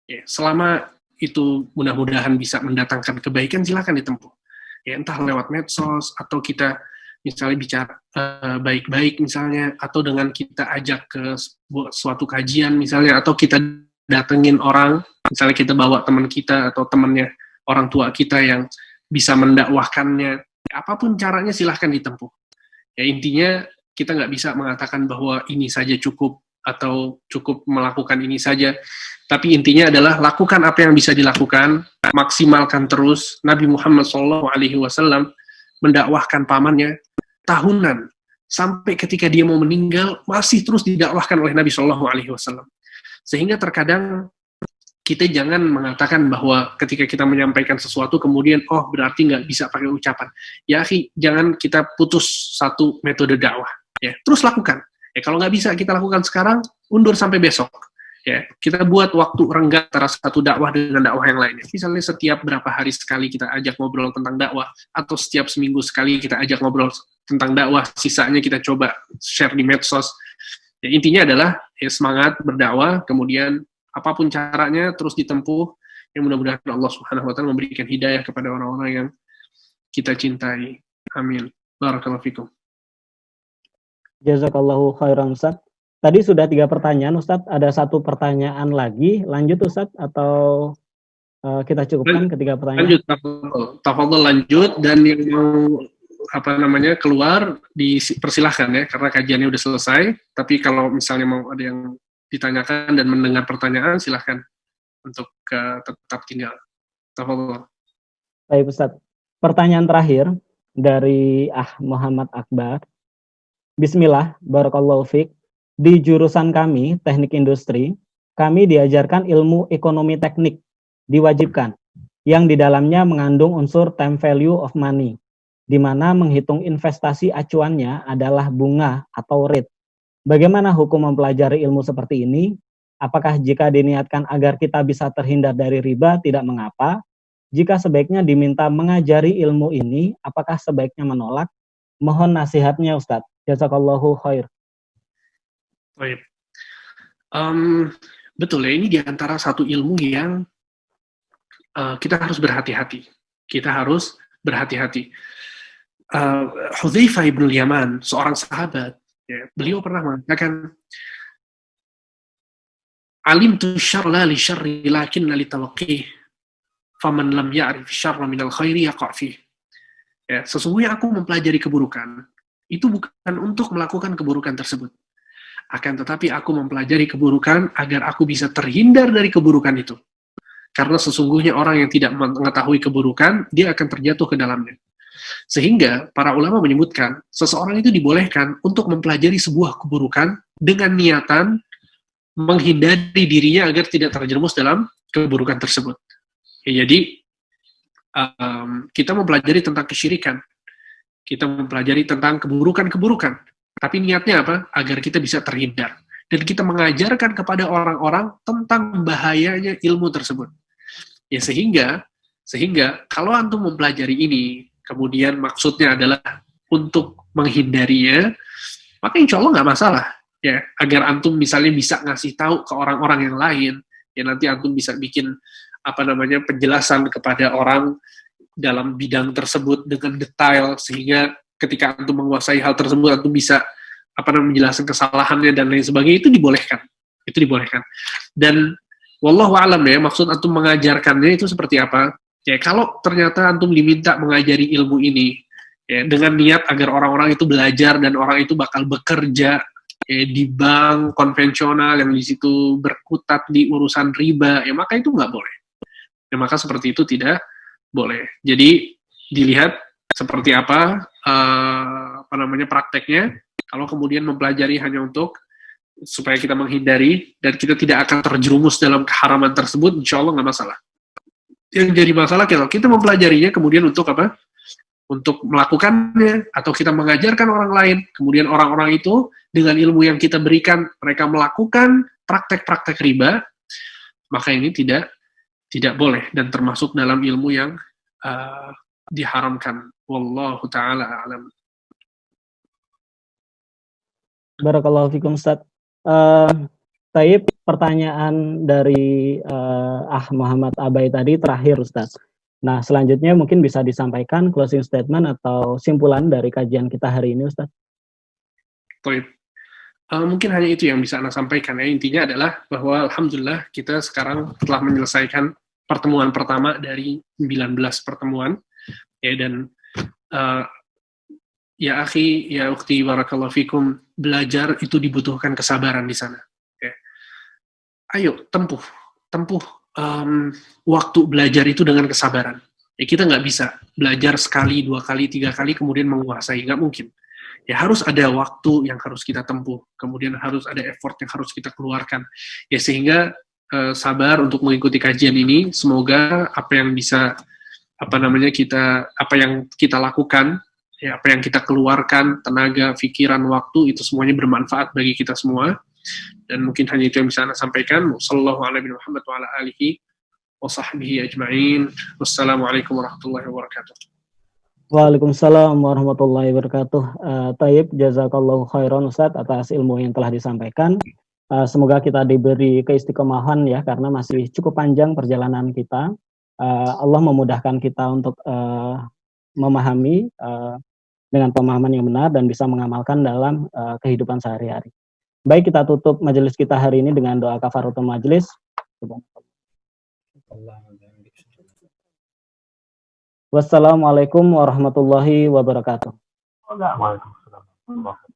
Speaker 2: Ya, selama itu mudah-mudahan bisa mendatangkan kebaikan, silahkan ditempuh. Ya, entah lewat medsos, atau kita misalnya bicara baik-baik misalnya, atau dengan kita ajak ke suatu kajian misalnya, atau kita datengin orang, misalnya kita bawa teman kita atau temannya orang tua kita yang bisa mendakwahkannya. Ya, apapun caranya silahkan ditempuh. Ya, intinya kita nggak bisa mengatakan bahwa ini saja cukup atau cukup melakukan ini saja, tapi intinya adalah lakukan apa yang bisa dilakukan, maksimalkan terus. Nabi Muhammad SAW mendakwahkan pamannya tahunan, sampai ketika dia mau meninggal masih terus didakwahkan oleh Nabi SAW. Sehingga terkadang kita jangan mengatakan bahwa ketika kita menyampaikan sesuatu kemudian berarti nggak bisa pakai ucapan. Ya akhi, jangan kita putus satu metode dakwah. Ya, terus lakukan. Ya, kalau nggak bisa kita lakukan sekarang, undur sampai besok. Ya, kita buat waktu renggang antara satu dakwah dengan dakwah yang lainnya. Misalnya setiap berapa hari sekali kita ajak ngobrol tentang dakwah, atau setiap seminggu sekali kita ajak ngobrol tentang dakwah, sisanya kita coba share di medsos. Ya, intinya adalah ya, semangat berdakwah, kemudian apapun caranya terus ditempuh. Yang mudah-mudahan Allah Subhanahu wa taala memberikan hidayah kepada orang-orang yang kita cintai. Amin. Barakallahu fikum.
Speaker 1: Jazakallahu khairan Ustaz. Tadi sudah 3 pertanyaan Ustaz, ada 1 pertanyaan lagi. Lanjut Ustaz atau kita cukupkan ketiga pertanyaan?
Speaker 2: Lanjut, tafadhol lanjut, dan yang mau keluar dipersilahkan ya, karena kajiannya udah selesai. Tapi kalau misalnya mau ada yang ditanyakan dan mendengar pertanyaan, silahkan untuk tetap tinggal. Tafadhol.
Speaker 1: Baik Ustaz. Pertanyaan terakhir dari Muhammad Akbar. Bismillah, barakallahu fiik. Di jurusan kami, teknik industri, kami diajarkan ilmu ekonomi teknik, diwajibkan, yang di dalamnya mengandung unsur time value of money, di mana menghitung investasi acuannya adalah bunga atau rate. Bagaimana hukum mempelajari ilmu seperti ini? Apakah jika diniatkan agar kita bisa terhindar dari riba tidak mengapa? Jika sebaiknya diminta mengajari ilmu ini, apakah sebaiknya menolak? Mohon nasihatnya Ustadz. Jazakallahu khair.
Speaker 2: Baik. Betul ya, ini diantara satu ilmu yang kita harus berhati-hati. Kita harus berhati-hati. Hudzaifah ibn Yaman, seorang sahabat, ya, beliau pernah mengatakan, alimtu syarra li syarri lakinna li tawaqqih faman lam ya'rif syarra minal khairi yaqa' fih. Ya, sesungguhnya aku mempelajari keburukan itu bukan untuk melakukan keburukan tersebut, akan tetapi aku mempelajari keburukan agar aku bisa terhindar dari keburukan itu. Karena sesungguhnya orang yang tidak mengetahui keburukan, dia akan terjatuh ke dalamnya. Sehingga para ulama menyebutkan, seseorang itu dibolehkan untuk mempelajari sebuah keburukan dengan niatan menghindari dirinya agar tidak terjerumus dalam keburukan tersebut. Ya, jadi, kita mempelajari tentang kesyirikan, kita mempelajari tentang keburukan-keburukan, Tapi niatnya apa? Agar kita bisa terhindar. Dan kita mengajarkan kepada orang-orang tentang bahayanya ilmu tersebut. Ya sehingga kalau antum mempelajari ini, kemudian maksudnya adalah untuk menghindarinya, maka insya Allah nggak masalah. Ya, agar antum misalnya bisa ngasih tahu ke orang-orang yang lain, ya nanti antum bisa bikin penjelasan kepada orang dalam bidang tersebut dengan detail, sehingga ketika antum menguasai hal tersebut, antum bisa menjelaskan kesalahannya dan lain sebagainya, itu dibolehkan. Dan wallahu alam ya, maksud antum mengajarkannya itu seperti apa? Ya kalau ternyata antum diminta mengajari ilmu ini ya dengan niat agar orang-orang itu belajar dan orang itu bakal bekerja di bank konvensional yang di situ berkutat di urusan riba, ya maka itu nggak boleh. Ya maka seperti itu tidak boleh. Jadi dilihat seperti apa prakteknya. Kalau kemudian mempelajari hanya untuk supaya kita menghindari dan kita tidak akan terjerumus dalam keharaman tersebut, insya Allah nggak masalah. Yang jadi masalah kalau kita mempelajarinya kemudian untuk apa? Untuk melakukannya atau kita mengajarkan orang lain, kemudian orang-orang itu dengan ilmu yang kita berikan mereka melakukan praktek-praktek riba, maka ini tidak boleh dan termasuk dalam ilmu yang diharamkan. Wallahu ta'ala a'lam.
Speaker 1: Barakallahu fikum Ustaz. Taib, pertanyaan dari Muhammad Abai tadi terakhir Ustaz. Nah, selanjutnya mungkin bisa disampaikan closing statement atau simpulan dari kajian kita hari ini Ustaz.
Speaker 2: Taib. Mungkin hanya itu yang bisa Anda sampaikan ya. Intinya adalah bahwa alhamdulillah kita sekarang telah menyelesaikan pertemuan pertama dari 19 pertemuan ya, dan ya akhi, ya ukhti, barakallahu fikum, belajar itu dibutuhkan kesabaran di sana. Ya. Ayo, tempuh waktu belajar itu dengan kesabaran. Ya, kita nggak bisa belajar sekali, 2 kali, 3 kali, kemudian menguasai. Nggak mungkin. Ya harus ada waktu yang harus kita tempuh, kemudian harus ada effort yang harus kita keluarkan. Ya sehingga sabar untuk mengikuti kajian ini. Semoga apa yang bisa apa yang kita lakukan, ya, apa yang kita keluarkan, tenaga, pikiran, waktu, itu semuanya bermanfaat bagi kita semua. Dan mungkin hanya itu yang bisa Anda sampaikan. Sallallahu alaihi Muhammad wa ala alihi wa sahbihi ajma'in. Wassalamualaikum warahmatullahi wabarakatuh.
Speaker 1: Waalaikumsalam warahmatullahi wabarakatuh. Taib, jazakallahu khairan Ustaz atas ilmu yang telah disampaikan. Semoga kita diberi keistiqomahan ya, karena masih cukup panjang perjalanan kita. Allah memudahkan kita untuk memahami dengan pemahaman yang benar dan bisa mengamalkan dalam kehidupan sehari-hari. Baik, kita tutup majelis kita hari ini dengan doa kafaratul majelis. Wassalamualaikum warahmatullahi wabarakatuh.
Speaker 3: Waalaikumsalam.